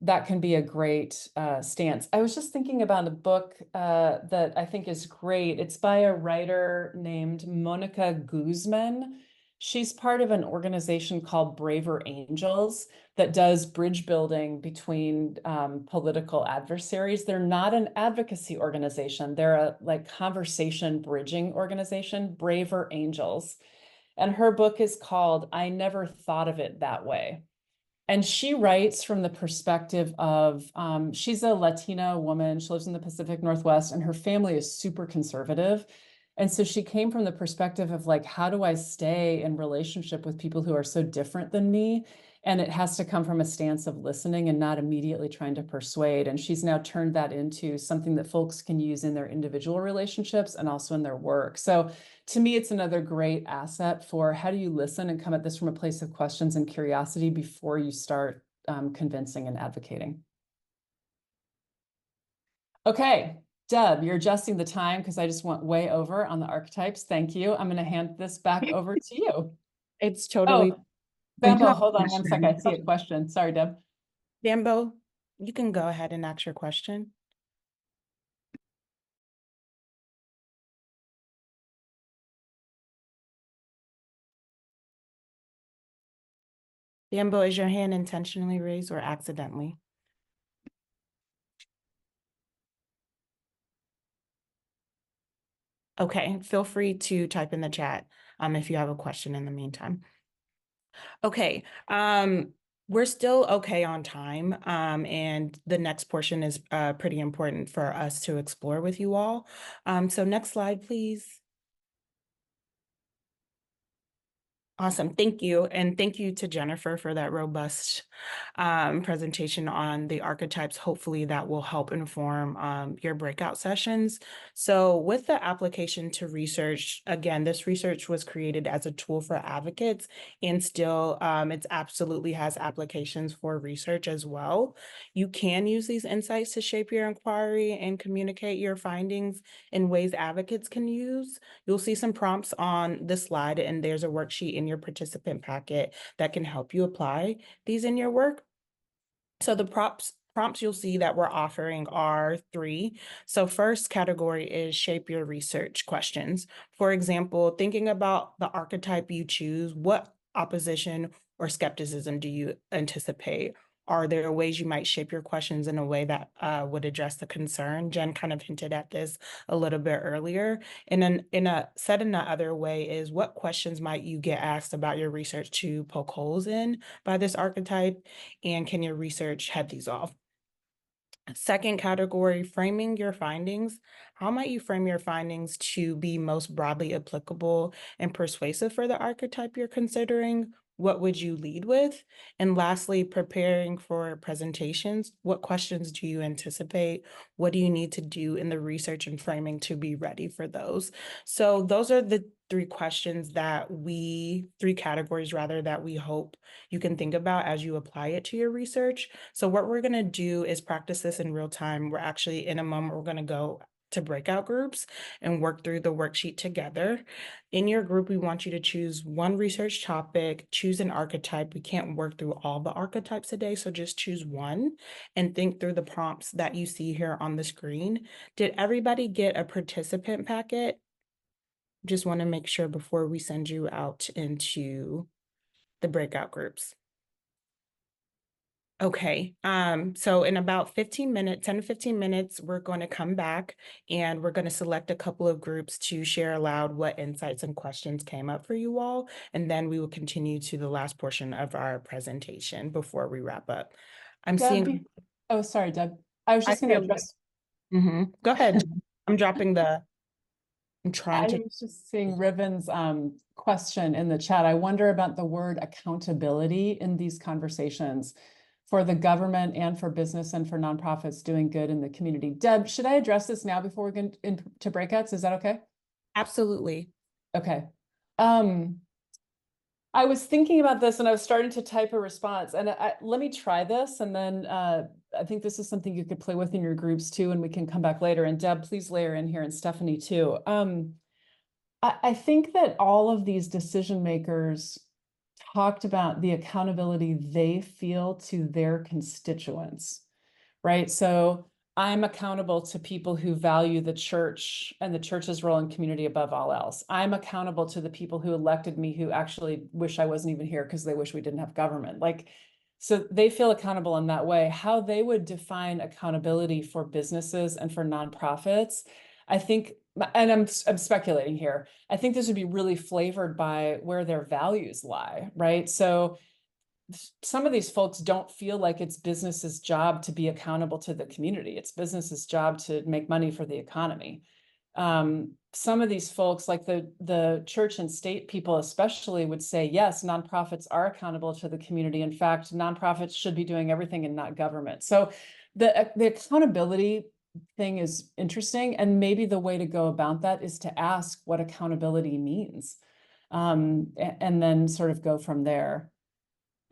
That can be a great stance. I was just thinking about a book that I think is great. It's by a writer named Monica Guzman. She's part of an organization called Braver Angels that does bridge building between political adversaries. They're not an advocacy organization. They're a like conversation bridging organization, Braver Angels. And her book is called I Never Thought of It That Way. And she writes from the perspective of, she's a Latina woman. She lives in the Pacific Northwest and her family is super conservative. And so she came from the perspective of like, how do I stay in relationship with people who are so different than me? And it has to come from a stance of listening and not immediately trying to persuade. And she's now turned that into something that folks can use in their individual relationships and also in their work. So to me, it's another great asset for how do you listen and come at this from a place of questions and curiosity before you start convincing and advocating. Okay, Deb, you're adjusting the time because I just went way over on the archetypes. Thank you. I'm going to hand this back over to you. It's totally, Oh, I do Bambo, have a hold on one question. second. I see a question. Sorry, Deb. Bambo, you can go ahead and ask your question. Bambo, is your hand intentionally raised or accidentally? Okay, feel free to type in the chat if you have a question in the meantime. Okay, we're still okay on time, and the next portion is pretty important for us to explore with you all. So next slide, please. Awesome, thank you. And thank you to Jennifer for that robust presentation on the archetypes. Hopefully that will help inform your breakout sessions. So with the application to research, again, this research was created as a tool for advocates and still it absolutely has applications for research as well. You can use these insights to shape your inquiry and communicate your findings in ways advocates can use. You'll see some prompts on the slide and there's a worksheet in your participant packet that can help you apply these in your work. So the prompts you'll see that we're offering are 3. So first category is shape your research questions. For example, thinking about the archetype you choose, what opposition or skepticism do you anticipate? Are there ways you might shape your questions in a way that would address the concern? Jen kind of hinted at this a little bit earlier. And then in the other way is what questions might you get asked about your research to poke holes in by this archetype? And can your research head these off? Second category, framing your findings. How might you frame your findings to be most broadly applicable and persuasive for the archetype you're considering? What would you lead with? And lastly, preparing for presentations. What questions do you anticipate? What do you need to do in the research and framing to be ready for those? So those are the 3 categories rather, that we hope you can think about as you apply it to your research. So what we're going to do is practice this in real time. We're actually in a moment, we're going to go to breakout groups and work through the worksheet together. In your group, we want you to choose one research topic, choose an archetype. We can't work through all the archetypes today, so just choose one and think through the prompts that you see here on the screen. Did everybody get a participant packet? Just want to make sure before we send you out into the breakout groups. Okay, so in about 15 minutes, 10 to 15 minutes, we're going to come back and we're going to select a couple of groups to share aloud what insights and questions came up for you all. And then we will continue to the last portion of our presentation before we wrap up. I'm Deb, seeing, oh, sorry, Deb. I was I just going to feel address. Go ahead. I'm trying I to, was just seeing Riven's question in the chat. I wonder about the word accountability in these conversations for the government and for business and for nonprofits doing good in the community. Deb, should I address this now before we get into breakouts? Is that okay? absolutely. Okay. I was thinking about this and I was starting to type a response, and let me try this, and then I think this is something you could play with in your groups too, and we can come back later. And Deb, please layer in here, and Stephanie too. I think that all of these decision makers talked about the accountability they feel to their constituents, right? So I'm accountable to people who value the church and the church's role in community above all else. I'm accountable to the people who elected me who actually wish I wasn't even here because they wish we didn't have government. Like, so they feel accountable in that way. How they would define accountability for businesses and for nonprofits, I think, and I'm speculating here, I think this would be really flavored by where their values lie, right? So some of these folks don't feel like it's business's job to be accountable to the community. It's business's job to make money for the economy. Some of these folks, like the church and state people especially, would say, yes, nonprofits are accountable to the community. In fact, nonprofits should be doing everything and not government. So the accountability thing is interesting. And maybe the way to go about that is to ask what accountability means, and then sort of go from there.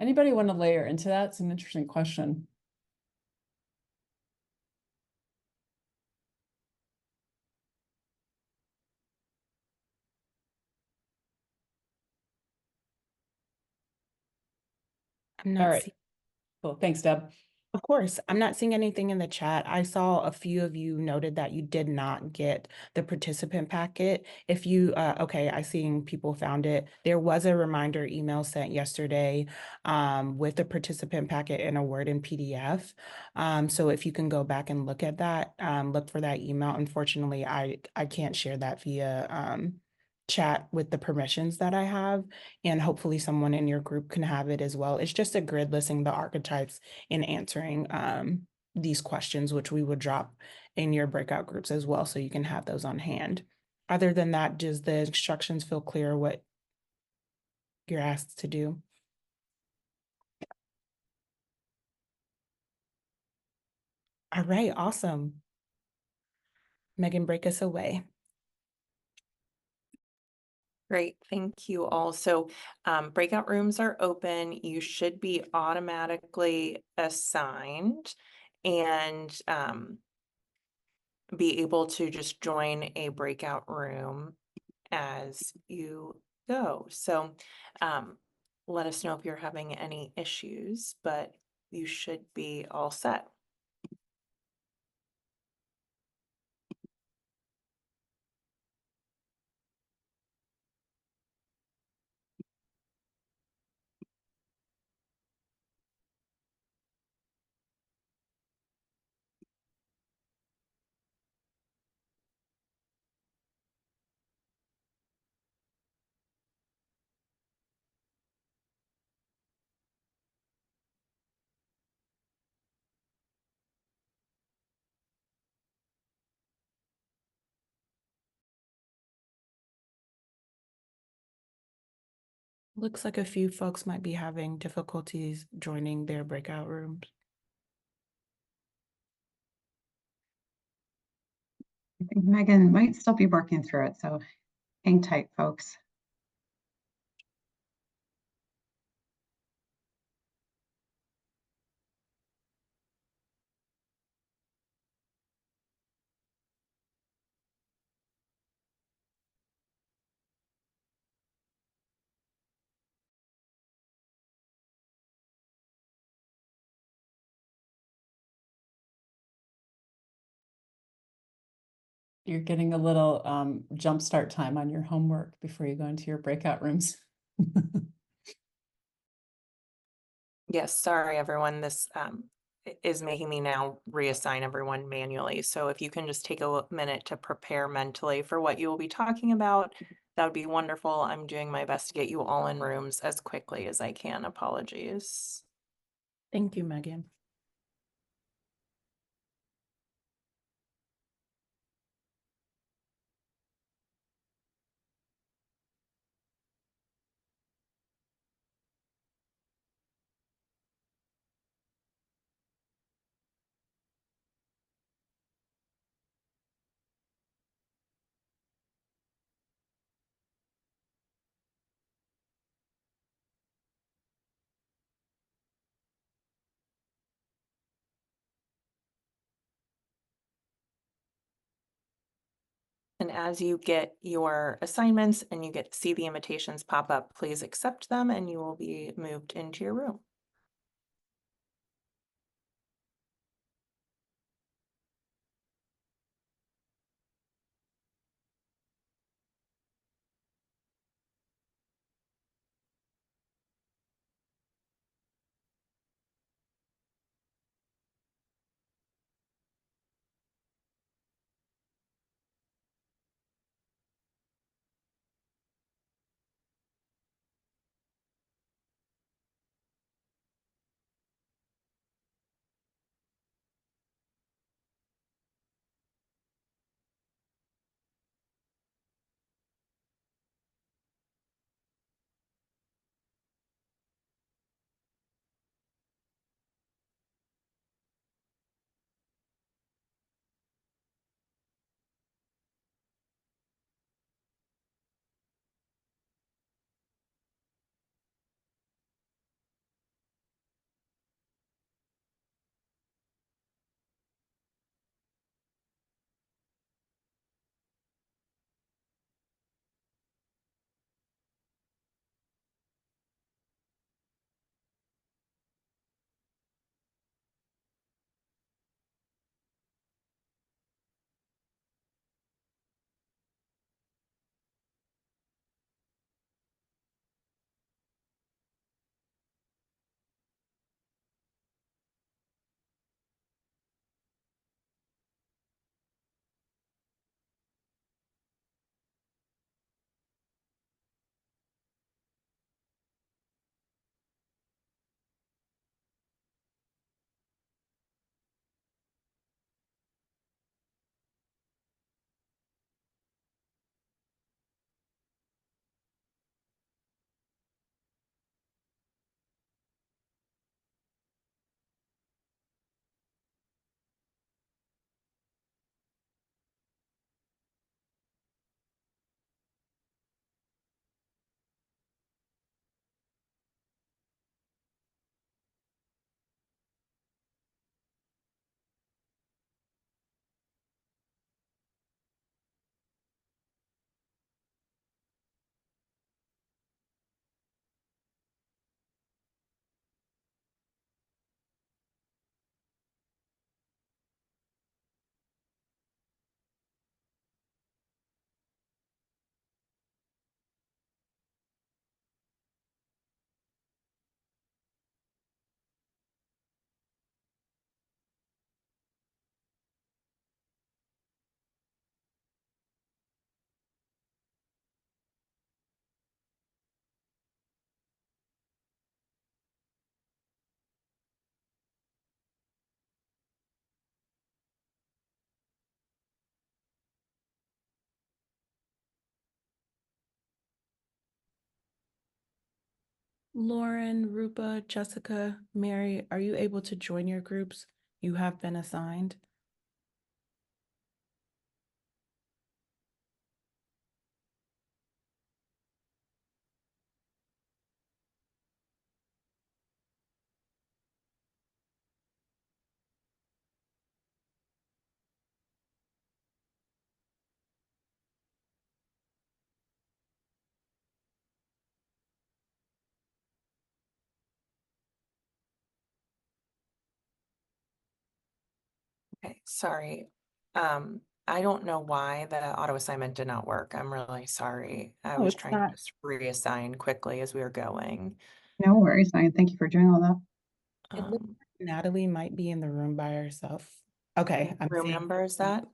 Anybody want to layer into that? It's an interesting question. I'm All not right, seeing. cool. Thanks, Deb. Of course, I'm not seeing anything in the chat. I saw a few of you noted that you did not get the participant packet. If you, okay, I seen people found it. There was a reminder email sent yesterday with the participant packet in a Word and PDF. So if you can go back and look at that, look for that email. Unfortunately, I can't share that via chat with the permissions that I have, and hopefully someone in your group can have it as well. It's just a grid listing the archetypes in answering these questions, which we would drop in your breakout groups as well, so you can have those on hand. Other than that, does the instructions feel clear what you're asked to do? All right, awesome. Megan, break us away. Great, thank you all. So breakout rooms are open. You should be automatically assigned and be able to just join a breakout room as you go. So let us know if you're having any issues, but you should be all set. Looks like a few folks might be having difficulties joining their breakout rooms. I think Megan might still be working through it, so hang tight, folks. You're getting a little jumpstart time on your homework before you go into your breakout rooms. Yes, sorry, everyone. This is making me now reassign everyone manually. So if you can just take a minute to prepare mentally for what you will be talking about, that would be wonderful. I'm doing my best to get you all in rooms as quickly as I can. Apologies. Thank you, Megan. And as you get your assignments and you get to see the invitations pop up, please accept them and you will be moved into your room. Lauren, Rupa, Jessica, Mary, are you able to join your groups? You have been assigned. Okay, sorry. I don't know why the auto assignment did not work. I'm really sorry. I Oh, was it's trying to not. just reassign quickly as we were going. No worries, Megan. Thank you for doing all that. It looks Um, like Natalie might be in the room by herself. Okay, I'm room seeing. number is that?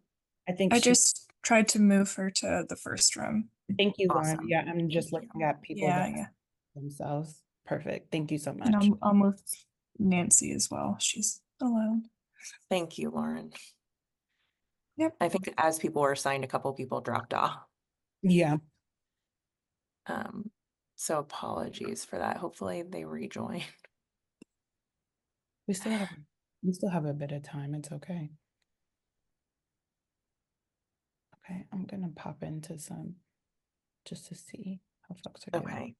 I think I she. just tried to move her to the first room. Thank you, Lauren. Awesome. Yeah, I'm just Thank looking you. at people Yeah, that yeah. themselves. Perfect. Thank you so And much. I'll move Nancy as well. She's allowed. Thank you, Lauren. Yep. I think as people were assigned, a couple people dropped off. Yeah. So apologies for that. Hopefully they rejoin. We still have a bit of time. It's okay. Okay, I'm gonna pop into some just to see how folks are doing. Okay.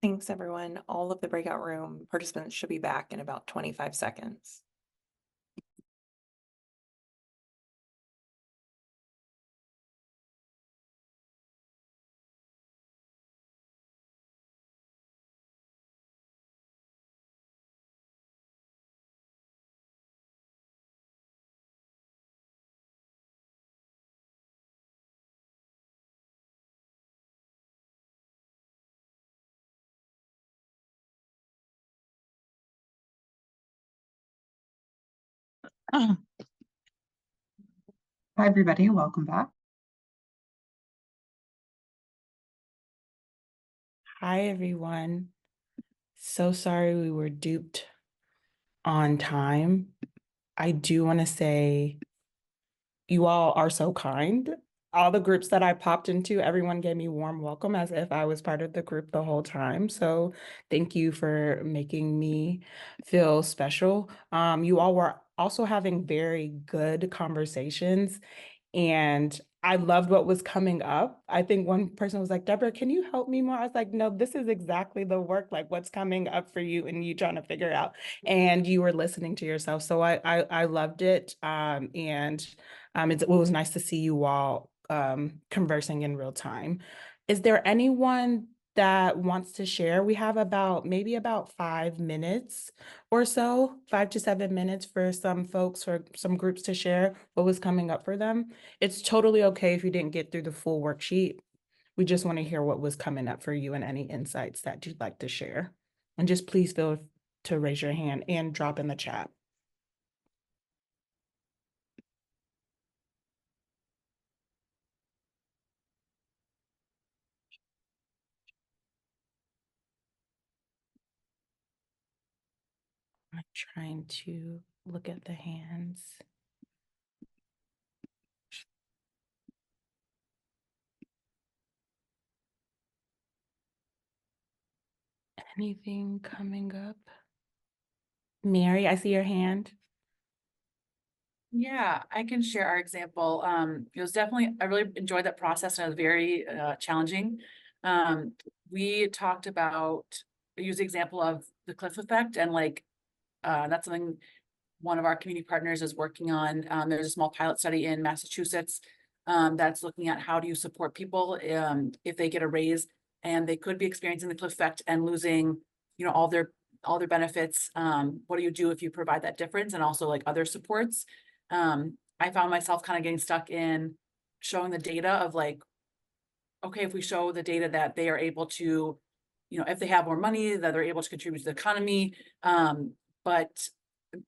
Thanks, everyone. All of the breakout room participants should be back in about 25 seconds. Hi, everybody. Welcome back. Hi, everyone. So sorry we were duped on time. I do want to say you all are so kind. All the groups that I popped into, everyone gave me warm welcome as if I was part of the group the whole time. So thank you for making me feel special. You all were also having very good conversations, and I loved what was coming up. I think one person was like, Deborah, can you help me more? I was like, no, this is exactly the work, like what's coming up for you and you trying to figure it out. And you were listening to yourself. So I loved it. It was nice to see you all conversing in real time. Is there anyone that wants to share? We have maybe about 5 minutes or so, 5 to 7 minutes for some folks or some groups to share what was coming up for them. It's totally okay if you didn't get through the full worksheet. We just want to hear what was coming up for you and any insights that you'd like to share. And just please feel to raise your hand and drop in the chat. I'm trying to look at the hands. Anything coming up? Mary, I see your hand. Yeah, I can share our example. It was definitely, I really enjoyed that process and it was very challenging. We talked about, use the example of the cliff effect and that's something one of our community partners is working on. There's a small pilot study in Massachusetts that's looking at how do you support people if they get a raise and they could be experiencing the cliff effect and losing, all their benefits. What do you do if you provide that difference and also like other supports? I found myself kind of getting stuck in showing the data of like, okay, if we show the data that they are able to, if they have more money, that they're able to contribute to the economy. But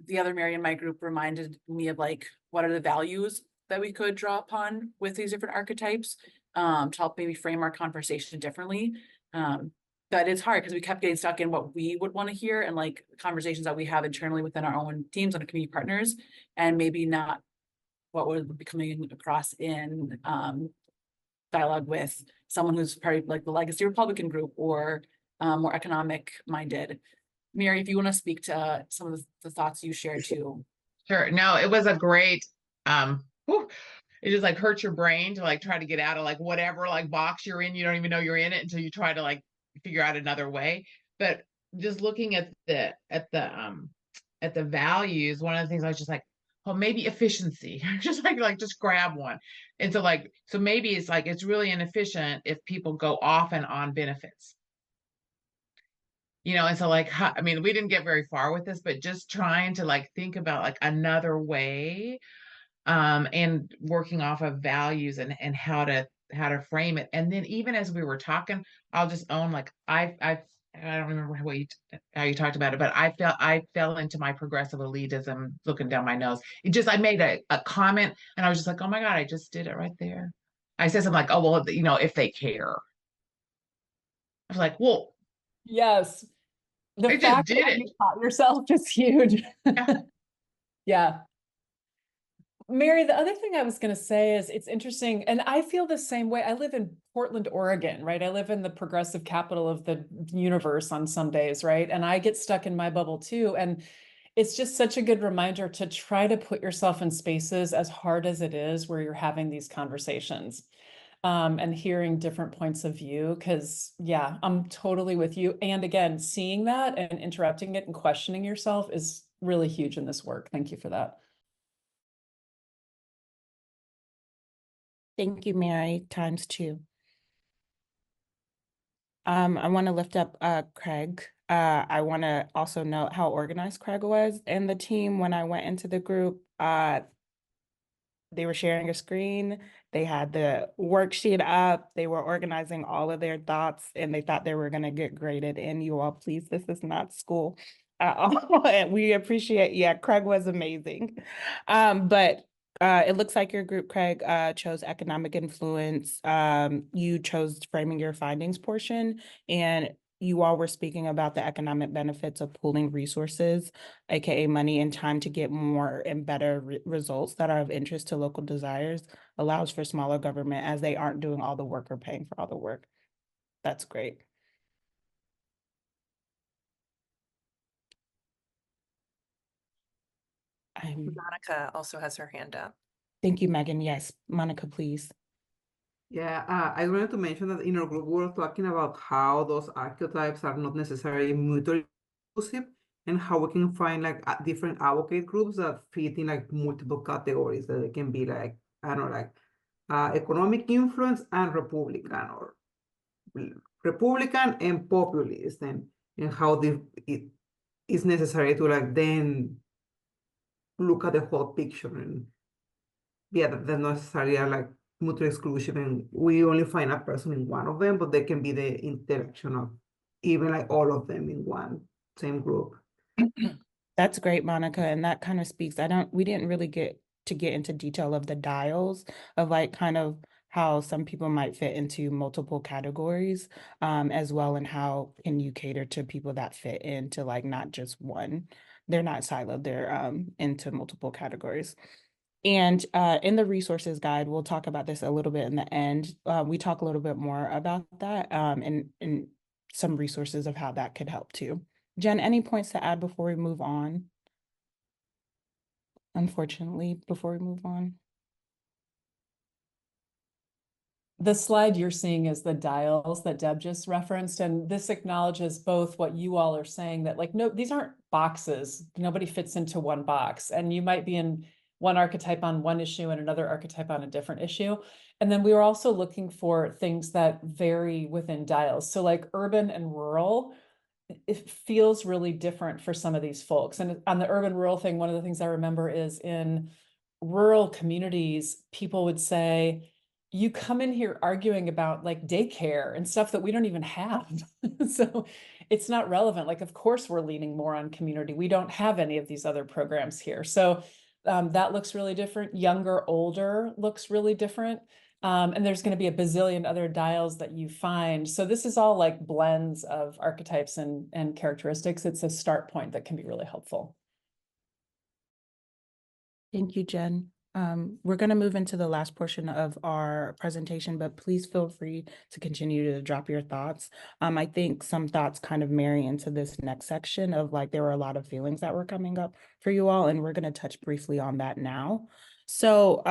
the other Mary in my group reminded me of like, what are the values that we could draw upon with these different archetypes to help maybe frame our conversation differently. But it's hard because we kept getting stuck in what we would want to hear and like conversations that we have internally within our own teams and community partners, and maybe not what would be coming across in dialogue with someone who's part of like the legacy Republican group or more economic minded. Mary, if you want to speak to some of the thoughts you shared too. Sure. No, it was a great, it just like hurts your brain to like try to get out of like whatever like box you're in. You don't even know you're in it until you try to like figure out another way. But just looking at the values, one of the things I was just like, well, maybe efficiency. just just grab one. And so maybe it's like it's really inefficient if people go off and on benefits. And so like, I mean, we didn't get very far with this, but just trying to like think about like another way, and working off of values and how to frame it. And then even as we were talking, I'll just own like I don't remember how you talked about it, but I fell into my progressive elitism looking down my nose. I made a comment and I was just like, oh my God, I just did it right there. I said something like, oh, well, if they care. I was like, well, Yes. The I just fact did that it. you taught yourself is huge. Yeah. Yeah. Mary, the other thing I was going to say is it's interesting, and I feel the same way. I live in Portland, Oregon, right? I live in the progressive capital of the universe on some days, right? And I get stuck in my bubble too. And it's just such a good reminder to try to put yourself in spaces as hard as it is where you're having these conversations. and hearing different points of view, because yeah, I'm totally with you. And again, seeing that and interrupting it and questioning yourself is really huge in this work. Thank you for that. Thank you, Mary, ×2. I want to lift up Craig. I want to also note how organized Craig was and the team when I went into the group. They were sharing a screen, they had the worksheet up, they were organizing all of their thoughts, and they thought they were going to get graded. And you all, please, this is not school at all. And we appreciate, yeah, Craig was amazing. But it looks like your group, Craig, chose economic influence. You chose framing your findings portion, and you all were speaking about the economic benefits of pooling resources, aka money and time, to get more and better results that are of interest to local desires, allows for smaller government as they aren't doing all the work or paying for all the work. That's great. Monica also has her hand up. Thank you, Megan. Yes, Monica, please. Yeah, I wanted to mention that in our group, we were talking about how those archetypes are not necessarily mutually exclusive and how we can find like different advocate groups that fit in like multiple categories that they can be like, I don't know, like economic influence and Republican, or Republican and populist, and how it is necessary to like then look at the whole picture. And yeah, they're not necessarily are like mutual exclusion, and we only find a person in one of them, but they can be the interaction of even like all of them in one same group. That's great, Monica. And that kind of speaks, we didn't really get into detail of the dials of like kind of how some people might fit into multiple categories, as well, and how can you cater to people that fit into like not just one. They're not siloed, they're into multiple categories. And in the resources guide, we'll talk about this a little bit in the end. We talk a little bit more about that, and some resources of how that could help too. Jen, any points to add before we move on? Unfortunately, before we move on. The slide you're seeing is the dials that Deb just referenced, and this acknowledges both what you all are saying, that like, no, these aren't boxes. Nobody fits into one box, and you might be in one archetype on one issue and another archetype on a different issue. And then we were also looking for things that vary within dials. So like urban and rural, it feels really different for some of these folks. And on the urban rural thing, one of the things I remember is in rural communities, people would say, you come in here arguing about like daycare and stuff that we don't even have. So it's not relevant. Like, of course, we're leaning more on community. We don't have any of these other programs here. So that looks really different. Younger, older looks really different. And there's going to be a bazillion other dials that you find. So this is all like blends of archetypes and characteristics. It's a start point that can be really helpful. Thank you, Jen. We're going to move into the last portion of our presentation, but please feel free to continue to drop your thoughts. I think some thoughts kind of marry into this next section of like, there were a lot of feelings that were coming up for you all, and we're going to touch briefly on that now. So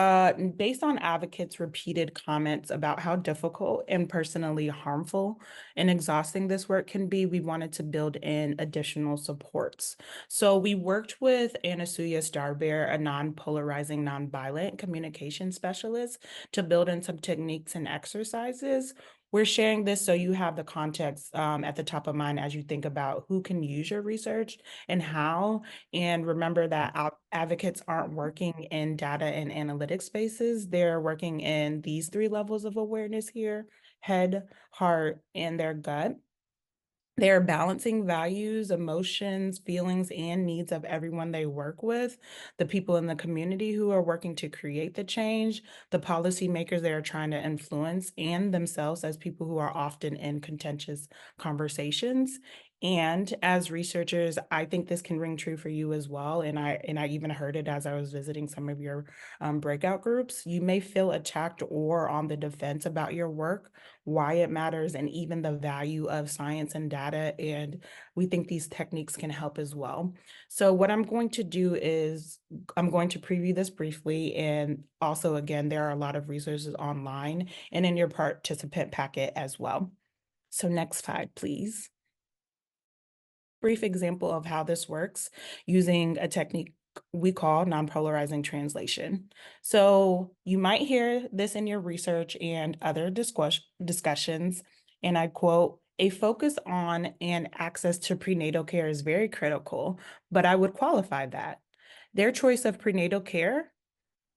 based on advocates' repeated comments about how difficult and personally harmful and exhausting this work can be, we wanted to build in additional supports. So we worked with Anasuya Starbear, a non-polarizing, non-violent communication specialist, to build in some techniques and exercises. We're sharing this so you have the context at the top of mind as you think about who can use your research and how. And remember that advocates aren't working in data and analytics spaces. They're working in these 3 levels of awareness here: head, heart, and their gut. They are balancing values, emotions, feelings, and needs of everyone they work with, the people in the community who are working to create the change, the policymakers they are trying to influence, and themselves as people who are often in contentious conversations. And as researchers, I think this can ring true for you as well. And I even heard it as I was visiting some of your breakout groups. You may feel attacked or on the defense about your work, why it matters, and even the value of science and data. And we think these techniques can help as well. So what I'm going to do is I'm going to preview this briefly. And also, again, there are a lot of resources online and in your participant packet as well. So next slide, please. Brief example of how this works using a technique we call non-polarizing translation. So you might hear this in your research and other discussions, and I quote, "A focus on and access to prenatal care is very critical, but I would qualify that. Their choice of prenatal care,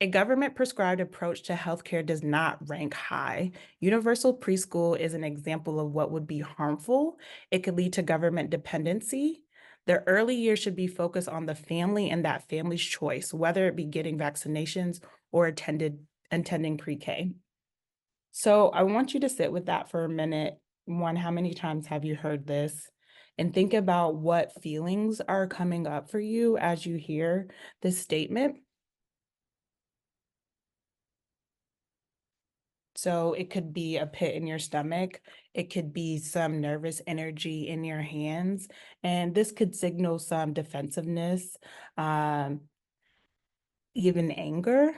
a government prescribed approach to healthcare, does not rank high. Universal preschool is an example of what would be harmful. It could lead to government dependency. The early years should be focused on the family and that family's choice, whether it be getting vaccinations or attending pre-K." So I want you to sit with that for a minute. One, how many times have you heard this? And think about what feelings are coming up for you as you hear this statement. So it could be a pit in your stomach. It could be some nervous energy in your hands. And this could signal some defensiveness, even anger.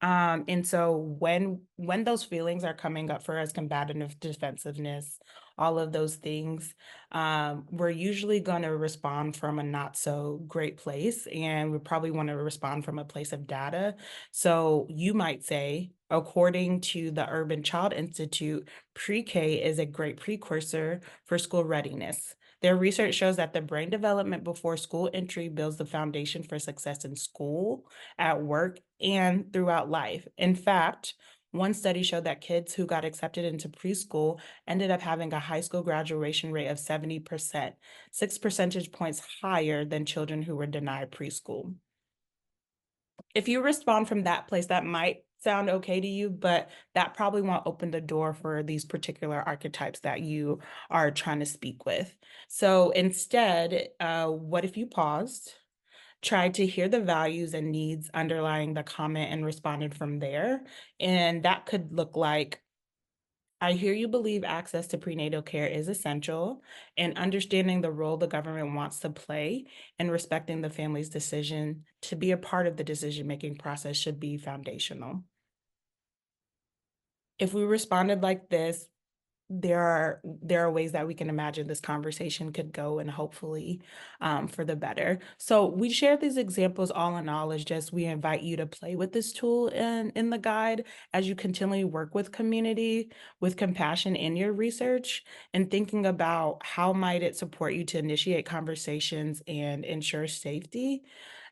And so when those feelings are coming up for us, combative defensiveness, all of those things, we're usually going to respond from a not so great place, and we probably want to respond from a place of data. So you might say, according to the Urban Child Institute, pre-K is a great precursor for school readiness. Their research shows that the brain development before school entry builds the foundation for success in school, at work, and throughout life. In fact, one study showed that kids who got accepted into preschool ended up having a high school graduation rate of 70%, 6 percentage points higher than children who were denied preschool. If you respond from that place, that might sound okay to you, but that probably won't open the door for these particular archetypes that you are trying to speak with. So instead, what if you paused, tried to hear the values and needs underlying the comment and responded from there? And that could look like, I hear you believe access to prenatal care is essential, and understanding the role the government wants to play and respecting the family's decision to be a part of the decision-making process should be foundational. If we responded like this, there are ways that we can imagine this conversation could go, and hopefully for the better. So we share these examples all in all as just we invite you to play with this tool in the guide as you continually work with community, with compassion in your research, and thinking about how might it support you to initiate conversations and ensure safety.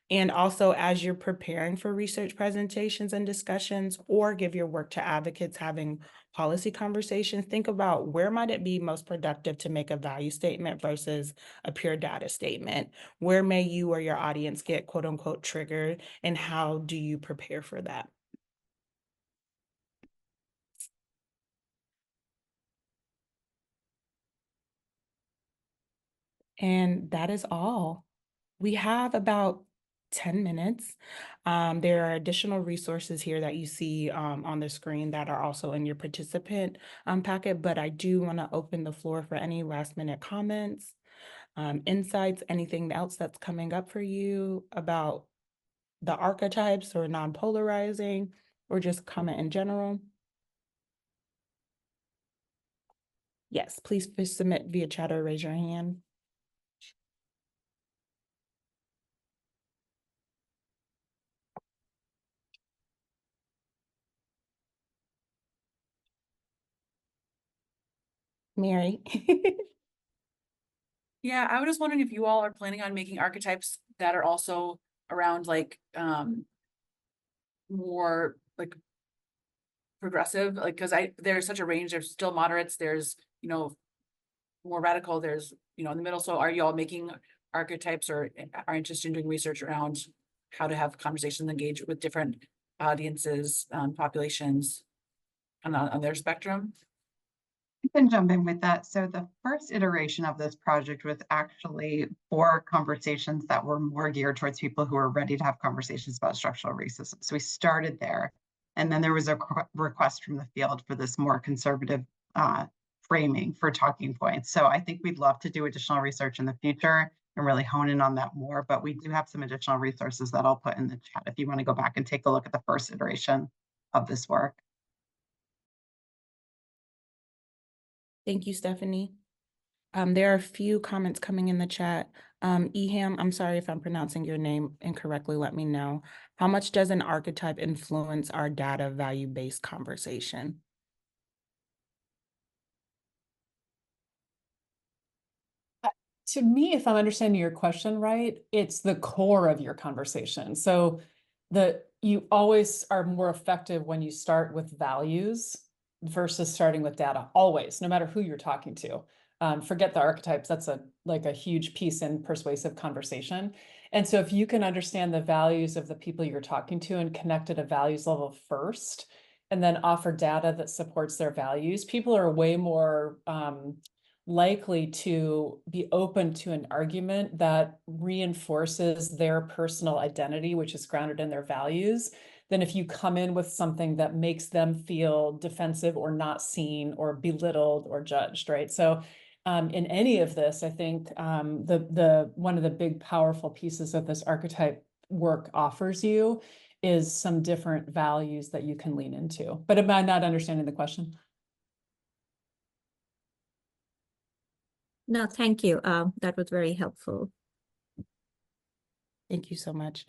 And also, as you're preparing for research presentations and discussions, or give your work to advocates having policy conversations, think about where might it be most productive to make a value statement versus a pure data statement? Where may you or your audience get quote unquote triggered, and how do you prepare for that? And that is all. We have about 10 minutes. There are additional resources here that you see on the screen that are also in your participant packet, but I do want to open the floor for any last minute comments, insights, anything else that's coming up for you about the archetypes or non-polarizing, or just comment in general. Yes, please submit via chat or raise your hand. Mary. Yeah, I was just wondering if you all are planning on making archetypes that are also around like more like progressive, like because there's such a range. There's still moderates, there's more radical, there's in the middle. So are you all making archetypes or are interested in doing research around how to have conversations, engage with different audiences, populations on their spectrum? I can jump in with that. So the first iteration of this project was actually 4 conversations that were more geared towards people who are ready to have conversations about structural racism. So we started there. And then there was a request from the field for this more conservative framing for talking points. So I think we'd love to do additional research in the future and really hone in on that more. But we do have some additional resources that I'll put in the chat if you want to go back and take a look at the first iteration of this work. Thank you, Stephanie. There are a few comments coming in the chat. Eham, I'm sorry if I'm pronouncing your name incorrectly, let me know. How much does an archetype influence our data value-based conversation? To me, if I'm understanding your question right, it's the core of your conversation. So you always are more effective when you start with values versus starting with data, always, no matter who you're talking to. Forget the archetypes, that's like a huge piece in persuasive conversation. And so if you can understand the values of the people you're talking to and connect at a values level first, and then offer data that supports their values, people are way more likely to be open to an argument that reinforces their personal identity, which is grounded in their values, than if you come in with something that makes them feel defensive or not seen or belittled or judged, right? So in any of this, I think the one of the big powerful pieces of this archetype work offers you is some different values that you can lean into. But am I not understanding the question? No, thank you. That was very helpful. Thank you so much.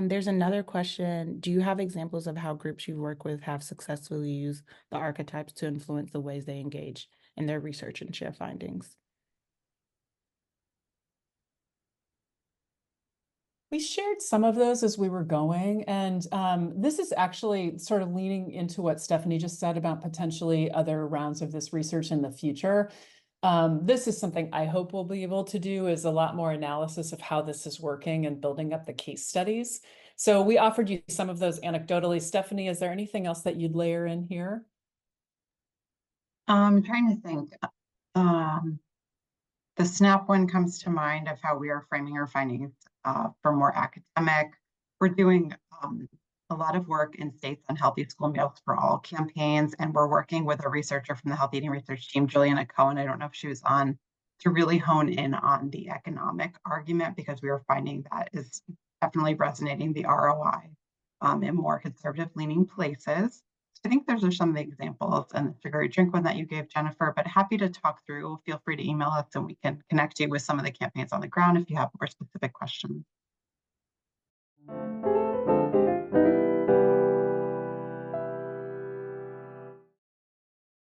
There's another question. Do you have examples of how groups you work with have successfully used the archetypes to influence the ways they engage in their research and share findings? We shared some of those as we were going, and this is actually sort of leaning into what Stephanie just said about potentially other rounds of this research in the future. This is something I hope we'll be able to do, is a lot more analysis of how this is working and building up the case studies. So we offered you some of those anecdotally. Stephanie, is there anything else that you'd layer in here? I'm trying to think. The SNAP one comes to mind of how we are framing our findings for more academic. We're doing a lot of work in states on healthy school meals for all campaigns, and we're working with a researcher from the Health Eating Research Team, Juliana Cohen, I don't know if she was on, to really hone in on the economic argument, because we are finding that is definitely resonating, the ROI in more conservative leaning places. I think those are some of the examples, and the sugary drink one that you gave, Jennifer, but happy to talk through. Feel free to email us and we can connect you with some of the campaigns on the ground if you have more specific questions.